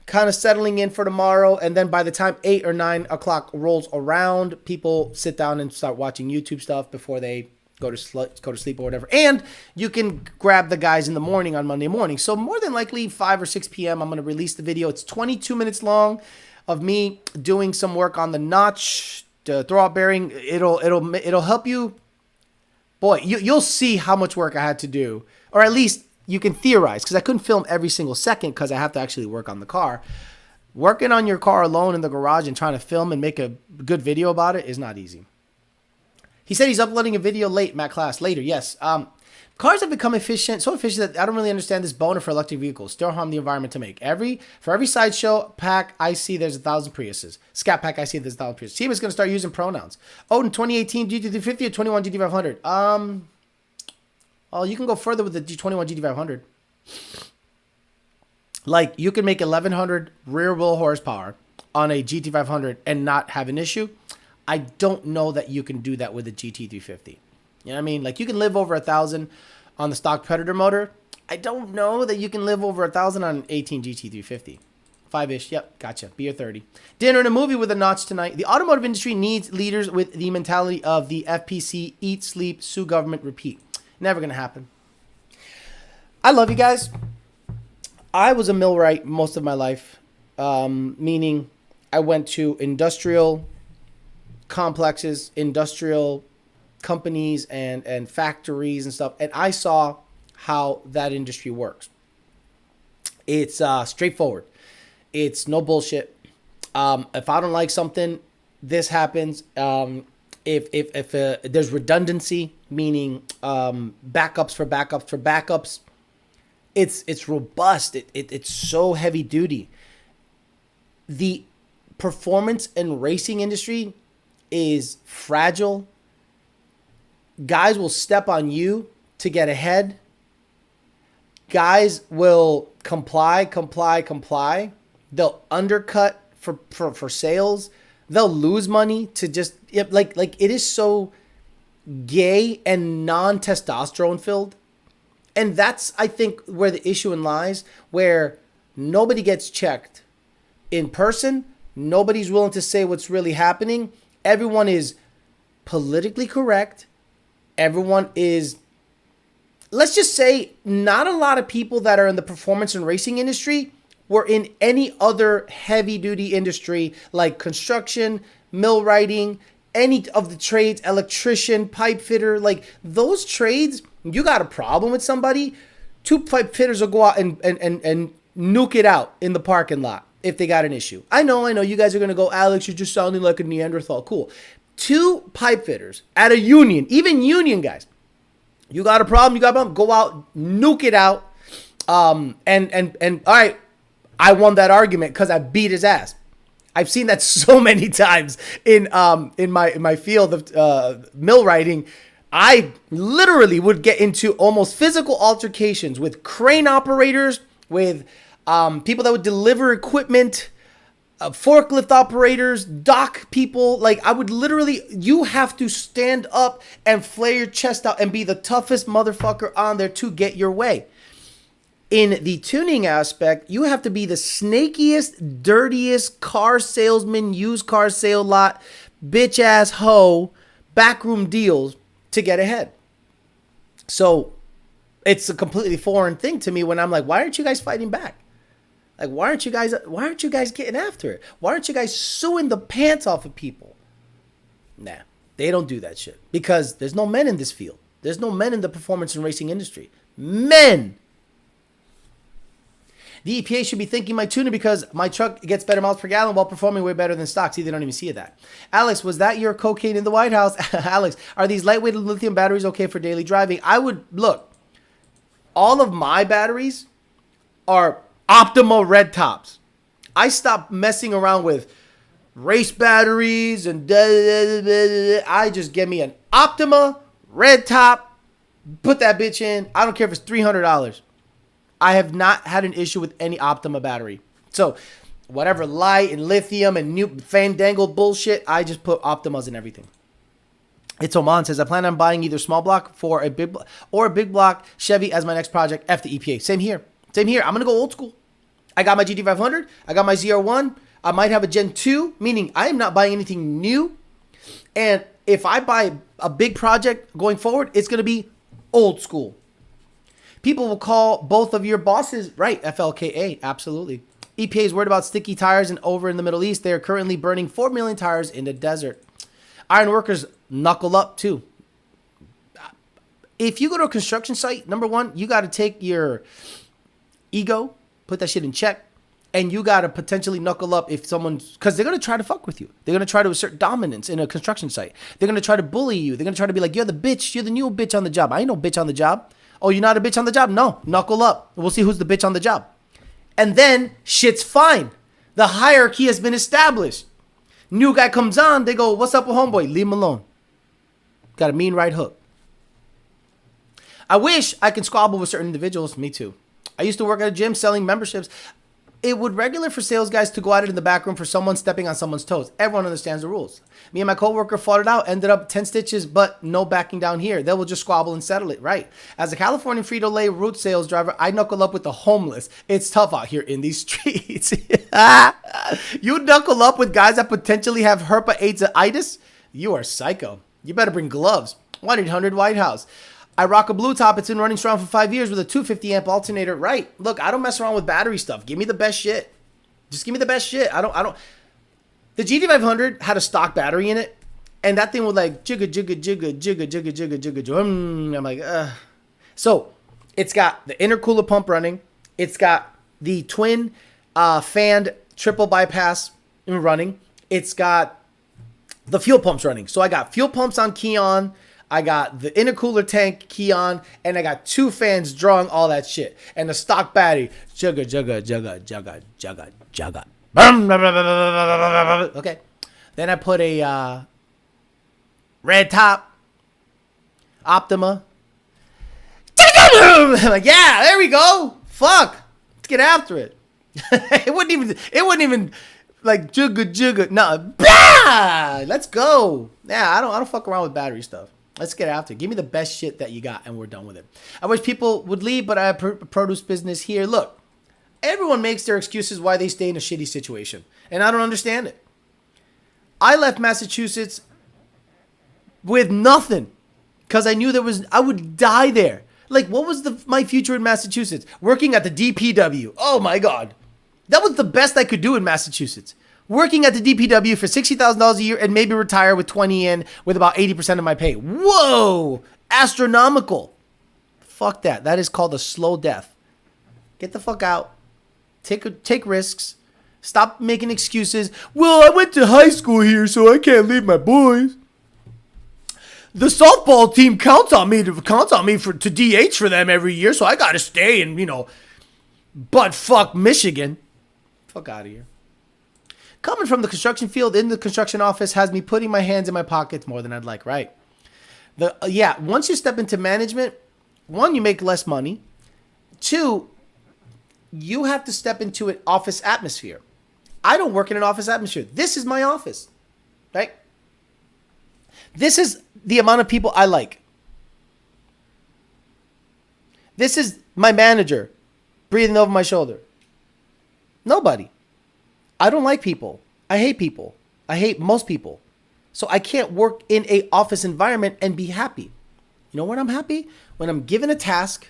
Speaker 1: kind of settling in for tomorrow. And then by the time 8 or 9 o'clock rolls around, people sit down and start watching YouTube stuff before they go to sleep or whatever. And you can grab the guys in the morning on Monday morning. So more than likely 5 or 6 p.m. I'm going to release the video. It's 22 minutes long of me doing some work on the notch, the throwout bearing. It'll help you. Boy, you'll see how much work I had to do, or at least you can theorize, because I couldn't film every single second because I have to actually work on the car. Working on your car alone in the garage and trying to film and make a good video about it is not easy. He said he's uploading a video late, Matt Class. Later, yes. Cars have become so efficient that I don't really understand this boner for electric vehicles. Still harm the environment to make. For every sideshow pack I see, there's 1,000 Priuses. Scat pack I see, there's 1,000 Priuses. Team is going to start using pronouns. Oh, in 2018 GT350 or 21 GT500? Oh, you can go further with the 21 GT500. Like, you can make 1,100 rear wheel horsepower on a GT500 and not have an issue. I don't know that you can do that with a GT350. You know what I mean? Like, you can live over 1,000 on the stock Predator motor. I don't know that you can live over 1,000 on an 18 GT350. 5-ish. Yep, gotcha. Beer 30. Dinner and a movie with a notch tonight. The automotive industry needs leaders with the mentality of the FPC, eat, sleep, sue government, repeat. Never going to happen. I love you guys. I was a millwright most of my life, meaning I went to industrial complexes, industrial companies and factories and stuff, and I saw how that industry works. It's straightforward. It's no bullshit. If I don't like something, this happens. If there's redundancy, meaning backups for backups for backups, it's robust. It's so heavy duty. The performance and racing industry is fragile. Guys will step on you to get ahead. Guys will comply. They'll undercut for sales. They'll lose money to just like it is so gay and non-testosterone filled. And that's, I think, where the issue lies, where nobody gets checked in person. Nobody's willing to say what's really happening. Everyone is politically correct. Everyone is, let's just say, not a lot of people that are in the performance and racing industry were in any other heavy duty industry like construction, millwrighting, any of the trades, electrician, pipe fitter, like those trades. You got a problem with somebody, 2 pipe fitters will go out and nuke it out in the parking lot if they got an issue. I know, you guys are going to go, Alex, you're just sounding like a Neanderthal. Cool. 2 pipe fitters at a union, even union guys. You got a problem, go out, nuke it out. And all right, I won that argument because I beat his ass. I've seen that so many times in my field of millwrighting. I literally would get into almost physical altercations with crane operators, with people that would deliver equipment, forklift operators, dock people. Like, I would literally, you have to stand up and flare your chest out and be the toughest motherfucker on there to get your way. In the tuning aspect, you have to be the snakiest, dirtiest car salesman, used car sale lot, bitch ass hoe, backroom deals to get ahead. So it's a completely foreign thing to me when I'm like, why aren't you guys fighting back? Like, why aren't you guys getting after it? Why aren't you guys suing the pants off of people? Nah, they don't do that shit because there's no men in this field. There's no men in the performance and racing industry. Men. The EPA should be thanking my tuner because my truck gets better miles per gallon while performing way better than stock. See, they don't even see that. Alex, was that your cocaine in the White House? Alex, are these lightweight lithium batteries okay for daily driving? I would, look, all of my batteries are Optima red tops. I stopped messing around with race batteries and I just get me an Optima red top, put that bitch in. I don't care if it's $300. I have not had an issue with any Optima battery. So whatever light and lithium and new fandangled bullshit, I just put Optimas in everything. It's Oman says, I plan on buying either small block for a big or a big block Chevy as my next project. F the EPA. Same here. I'm going to go old school. I got my GT500. I got my ZR1. I might have a Gen 2, meaning I am not buying anything new. And if I buy a big project going forward, it's going to be old school. People will call both of your bosses, right, FLKA, absolutely. EPA is worried about sticky tires, and over in the Middle East, they are currently burning 4 million tires in the desert. Iron workers knuckle up, too. If you go to a construction site, number one, you got to take your ego, put that shit in check, and you got to potentially knuckle up if someone's, because they're going to try to fuck with you. They're going to try to assert dominance in a construction site. They're going to try to bully you. They're going to try to be like, you're the bitch. You're the new bitch on the job. I ain't no bitch on the job. Oh, you're not a bitch on the job? No, knuckle up. We'll see who's the bitch on the job. And then shit's fine. The hierarchy has been established. New guy comes on, they go, what's up with homeboy? Leave him alone. Got a mean right hook. I wish I could squabble with certain individuals. Me too. I used to work at a gym selling memberships. it would regular for sales guys to go at it in the back room for someone stepping on someone's toes. Everyone understands the rules. Me and my coworker fought it out, ended up 10 stitches, but no backing down here. They will just squabble and settle it, right? As a California Frito-Lay root sales driver, I knuckle up with the homeless. It's tough out here in these streets. You knuckle up with guys that potentially have herpa AIDS-itis? You are psycho. You better bring gloves. 1-800 White House. I rock a blue top. It's been running strong for 5 years with a 250 amp alternator. Right. Look, I don't mess around with battery stuff. Give me the best shit. Just give me the best shit. I don't. The GT500 had a stock battery in it, and that thing would like jigga jigga jigga jigga jigga jigga jigga jigga. I'm like, ugh. So it's got the intercooler pump running. It's got the twin fanned triple bypass running. It's got the fuel pumps running. So I got fuel pumps on key on. I got the intercooler tank key on, and I got 2 fans drawing all that shit. And the stock battery, jugga, jugga, jugga, jugga, jugga, jugga. Okay. Then I put a red top, Optima. I'm like, yeah, there we go. Fuck. Let's get after it. It wouldn't even like jugga, jugga. No. Bah! Let's go. Yeah, I don't fuck around with battery stuff. Let's get after it. Give me the best shit that you got, and we're done with it. I wish people would leave, but I have produce business here. Look, everyone makes their excuses why they stay in a shitty situation, and I don't understand it. I left Massachusetts with nothing because I knew I would die there. Like, what was my future in Massachusetts? Working at the DPW. Oh, my God. That was the best I could do in Massachusetts. Working at the DPW for $60,000 a year and maybe retire with 20 in with about 80% of my pay. Whoa! Astronomical. Fuck that. That is called a slow death. Get the fuck out. Take risks. Stop making excuses. Well, I went to high school here, so I can't leave my boys. The softball team counts on me to DH for them every year, so I gotta stay and, butt fuck Michigan. Fuck out of here. Coming from the construction field in the construction office has me putting my hands in my pockets more than I'd like, right? Once you step into management, 1, you make less money. 2, you have to step into an office atmosphere. I don't work in an office atmosphere. This is my office, right? This is the amount of people I like. This is my manager breathing over my shoulder. Nobody. I don't like people. I hate people. I hate most people. So I can't work in a office environment and be happy. You know when I'm happy? When I'm given a task.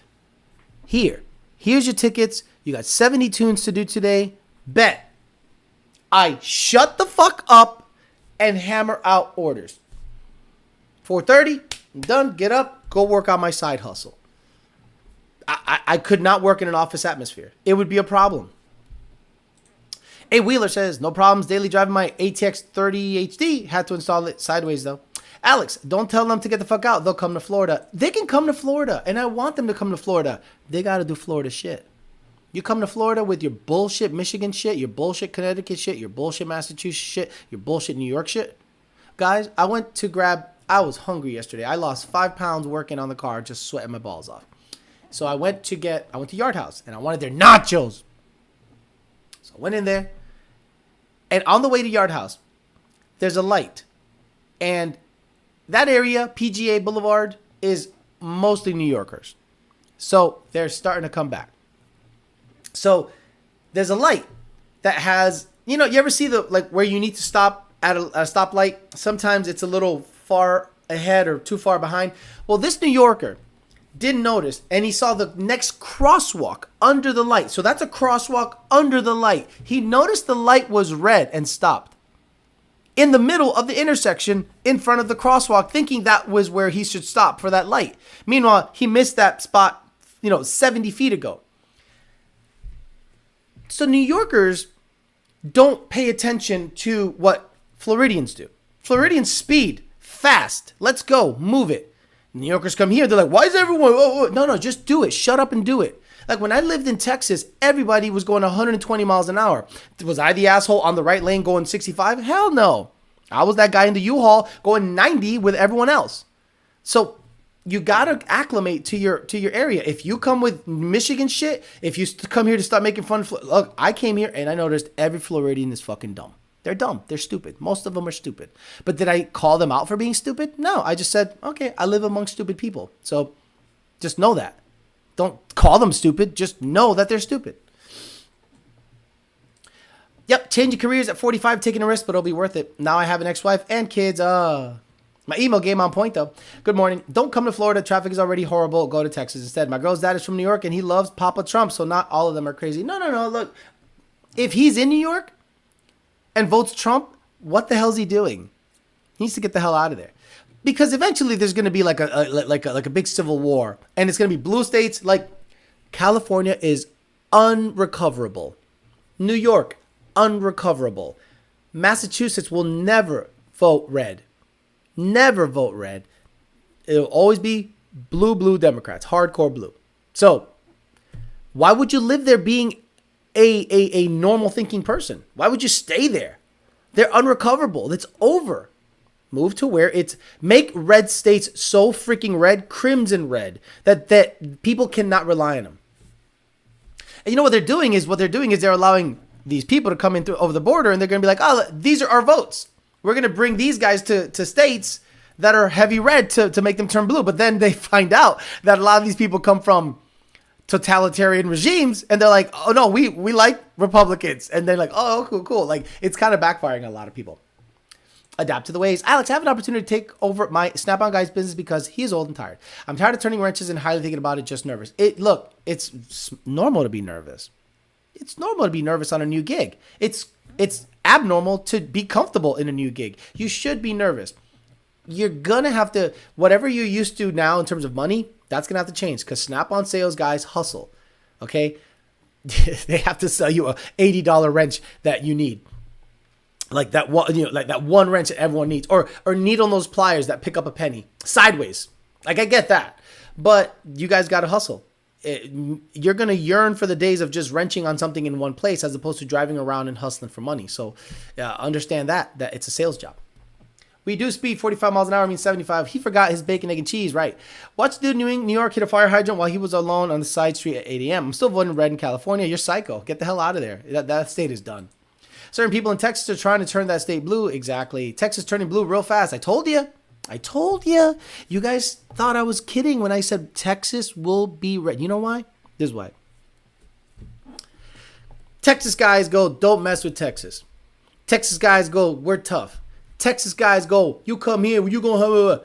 Speaker 1: Here's your tickets. You got 70 tunes to do today. Bet. I shut the fuck up and hammer out orders. 4:30, I'm done. Get up. Go work on my side hustle. I could not work in an office atmosphere. It would be a problem. A Wheeler says, no problems daily driving my ATX 30 HD. Had to install it sideways, though. Alex, don't tell them to get the fuck out. They'll come to Florida. They can come to Florida, and I want them to come to Florida. They got to do Florida shit. You come to Florida with your bullshit Michigan shit, your bullshit Connecticut shit, your bullshit Massachusetts shit, your bullshit New York shit. Guys, I was hungry yesterday. I lost 5 pounds working on the car, just sweating my balls off. So I went to Yard House, and I wanted their nachos. So I went in there. And on the way to Yard House, there's a light. And that area, PGA Boulevard, is mostly New Yorkers. So they're starting to come back. So there's a light that has, you ever see where you need to stop at a stoplight? Sometimes it's a little far ahead or too far behind. Well, this New Yorker didn't notice, and he saw the next crosswalk under the light. So that's a crosswalk under the light. He noticed the light was red and stopped in the middle of the intersection in front of the crosswalk, thinking that was where he should stop for that light. Meanwhile, he missed that spot, 70 feet ago. So New Yorkers don't pay attention to what Floridians do. Floridians speed fast. Let's go. Move it. New Yorkers come here. They're like, why is everyone? No, just do it. Shut up and do it. Like when I lived in Texas, everybody was going 120 miles an hour. Was I the asshole on the right lane going 65? Hell no. I was that guy in the U-Haul going 90 with everyone else. So you gotta acclimate to your area. If you come with Michigan shit, if you come here to start making fun, look, I came here and I noticed every Floridian is fucking dumb. They're dumb. They're stupid. Most of them are stupid. But did I call them out for being stupid? No, I just said, okay, I live among stupid people, so just know that. Don't call them stupid. Just know that they're stupid. Yep, changing careers at 45, taking a risk, but it'll be worth it. Now I have an ex-wife and kids. My email game on point, though. Good morning. Don't come to Florida. Traffic is already horrible. Go to Texas instead. My girl's dad is from New York, and he loves Papa Trump, so not all of them are crazy. No. Look, if he's in New York and votes Trump, what the hell's he doing? He needs to get the hell out of there. Because eventually there's going to be like a big civil war, and it's going to be blue states. Like, California is unrecoverable. New York, unrecoverable. Massachusetts will never vote red. Never vote red. It'll always be blue Democrats, hardcore blue. So why would you live there being a normal thinking person? Why would you stay there? They're unrecoverable. It's over. Move to where it's, make red states so freaking red, crimson red, that people cannot rely on them. And you know what they're doing is they're allowing these people to come in through over the border, and they're going to be like, oh, these are our votes. We're going to bring these guys to states that are heavy red to make them turn blue. But then they find out that a lot of these people come from totalitarian regimes, and they're like, oh, no, we like Republicans. And they're like, oh, cool. Like, it's kind of backfiring on a lot of people. Adapt to the ways. Alex, I have an opportunity to take over my Snap-on guy's business because he's old and tired. I'm tired of turning wrenches and highly thinking about it, just nervous. Look, it's normal to be nervous. It's normal to be nervous on a new gig. It's abnormal to be comfortable in a new gig. You should be nervous. You're going to have to, whatever you're used to now in terms of money, that's going to have to change, because Snap-on sales guys hustle, okay? They have to sell you a $80 wrench that you need. Like that one, like that one wrench that everyone needs, or needle those pliers that pick up a penny sideways. Like, I get that, but you guys got to hustle. You're going to yearn for the days of just wrenching on something in one place as opposed to driving around and hustling for money. So understand that it's a sales job. We do speed 45 miles an hour, means 75. He forgot his bacon, egg, and cheese, right? Watch dude in New York hit a fire hydrant while he was alone on the side street at 8 a.m. I'm still voting red in California. You're psycho. Get the hell out of there. That state is done. Certain people in Texas are trying to turn that state blue. Exactly. Texas turning blue real fast. I told you. You guys thought I was kidding when I said Texas will be red. You know why? This is why. Texas guys go, don't mess with Texas. Texas guys go, we're tough. Texas guys go, you come here, you gonna have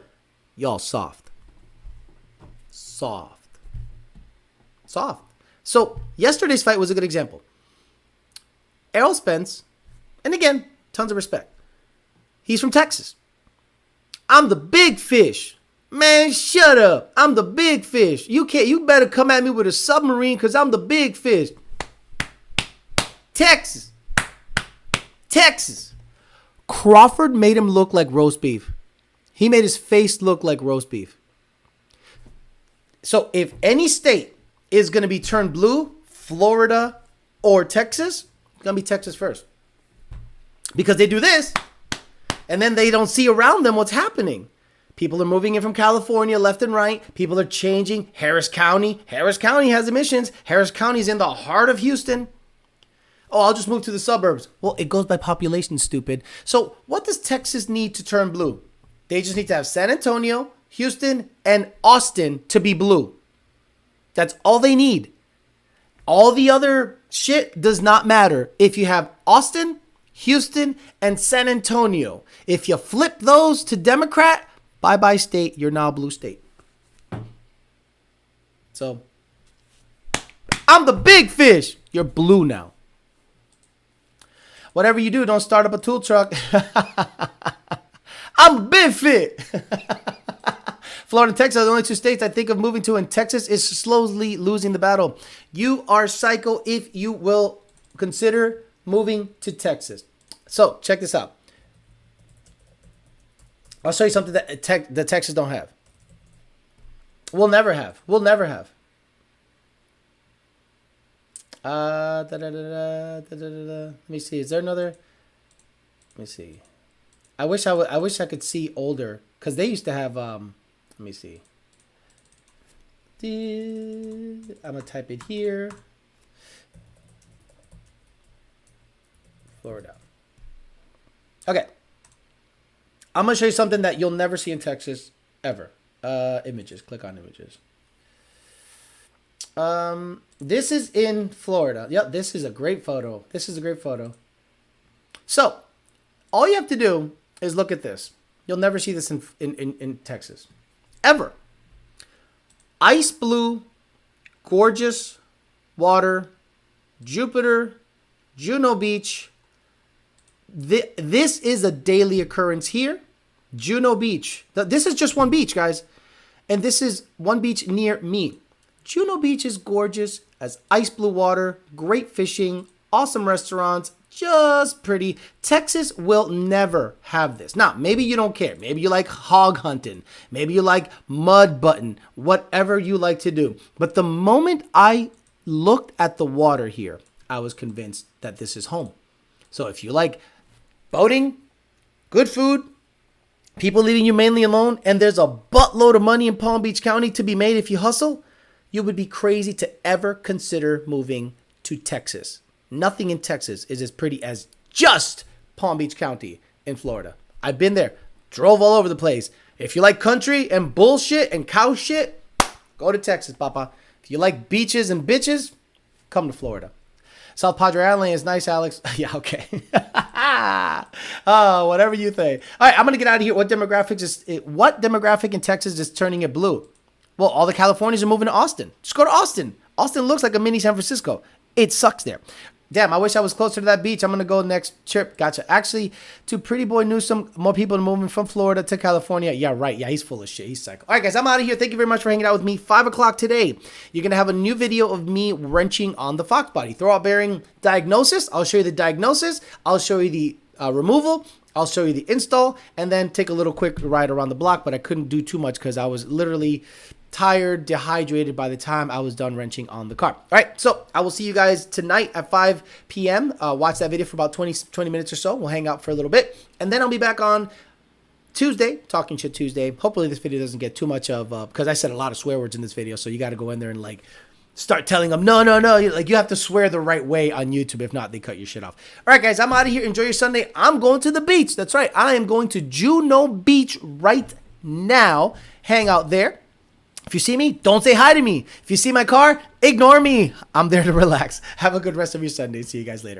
Speaker 1: y'all soft. Soft. So yesterday's fight was a good example. Errol Spence, and again, tons of respect. He's from Texas. I'm the big fish. Man, shut up. I'm the big fish. You better come at me with a submarine because I'm the big fish. Texas. Crawford made him look like roast beef. He made his face look like roast beef. So if any state is going to be turned blue, Florida or Texas, it's going to be Texas first. Because they do this, and then they don't see around them what's happening. People are moving in from California left and right. People are changing. Harris County has emissions. Harris County's in the heart of Houston. Oh, I'll just move to the suburbs. Well, it goes by population, stupid. So what does Texas need to turn blue? They just need to have San Antonio, Houston, and Austin to be blue. That's all they need. All the other shit does not matter. If you have Austin, Houston, and San Antonio, if you flip those to Democrat, bye-bye state, you're now a blue state. So, I'm the big fish. You're blue now. Whatever you do, don't start up a tool truck. I'm a big fit. Florida and Texas are the only two states I think of moving to, and Texas is slowly losing the battle. You are psycho if you will consider moving to Texas. So, check this out. I'll show you something that Texas don't have. We'll never have. Let me see. Is there another? Let me see. I wish I could see older, because they used to have. Let me see. I'm going to type it here. Florida. Okay. I'm going to show you something that you'll never see in Texas ever. Images. Click on images. This is in Florida. Yep, this is a great photo. This is a great photo. So, all you have to do is look at this. You'll never see this in Texas. Ever. Ice blue, gorgeous water, Jupiter, Juno Beach. This is a daily occurrence here. Juno Beach. This is just one beach, guys. And this is one beach near me. Juno Beach is gorgeous, has ice blue water, great fishing, awesome restaurants, just pretty. Texas will never have this. Now, maybe you don't care. Maybe you like hog hunting. Maybe you like mud button, whatever you like to do. But the moment I looked at the water here, I was convinced that this is home. So if you like boating, good food, people leaving you mainly alone, and there's a buttload of money in Palm Beach County to be made if you hustle, you would be crazy to ever consider moving to Texas. Nothing in Texas is as pretty as just Palm Beach County in Florida. I've been there, drove all over the place. If you like country and bullshit and cow shit, go to Texas, papa. If you like beaches and bitches, come to Florida. South Padre Island is nice, Alex. Yeah, okay. Oh, whatever you think. All right, I'm going to get out of here. What demographic in Texas is turning it blue? Well, all the Californians are moving to Austin. Just go to Austin. Austin looks like a mini San Francisco. It sucks there. Damn, I wish I was closer to that beach. I'm going to go next trip. Gotcha. Actually, to Pretty Boy Newsom, more people are moving from Florida to California. Yeah, right. Yeah, he's full of shit. He's psycho. All right, guys, I'm out of here. Thank you very much for hanging out with me. 5 o'clock today, you're going to have a new video of me wrenching on the Fox body. Throwout bearing diagnosis. I'll show you the diagnosis. I'll show you the removal. I'll show you the install. And then take a little quick ride around the block. But I couldn't do too much because I was literally tired, dehydrated by the time I was done wrenching on the car. All right, so I will see you guys tonight at 5 p.m. Watch that video for about 20 minutes or so. We'll hang out for a little bit. And then I'll be back on Tuesday, Talking Shit Tuesday. Hopefully this video doesn't get too much of, because I said a lot of swear words in this video, so you got to go in there and like start telling them, no. Like you have to swear the right way on YouTube. If not, they cut your shit off. All right, guys, I'm out of here. Enjoy your Sunday. I'm going to the beach. That's right. I am going to Juno Beach right now. Hang out there. If you see me, don't say hi to me. If you see my car, ignore me. I'm there to relax. Have a good rest of your Sunday. See you guys later.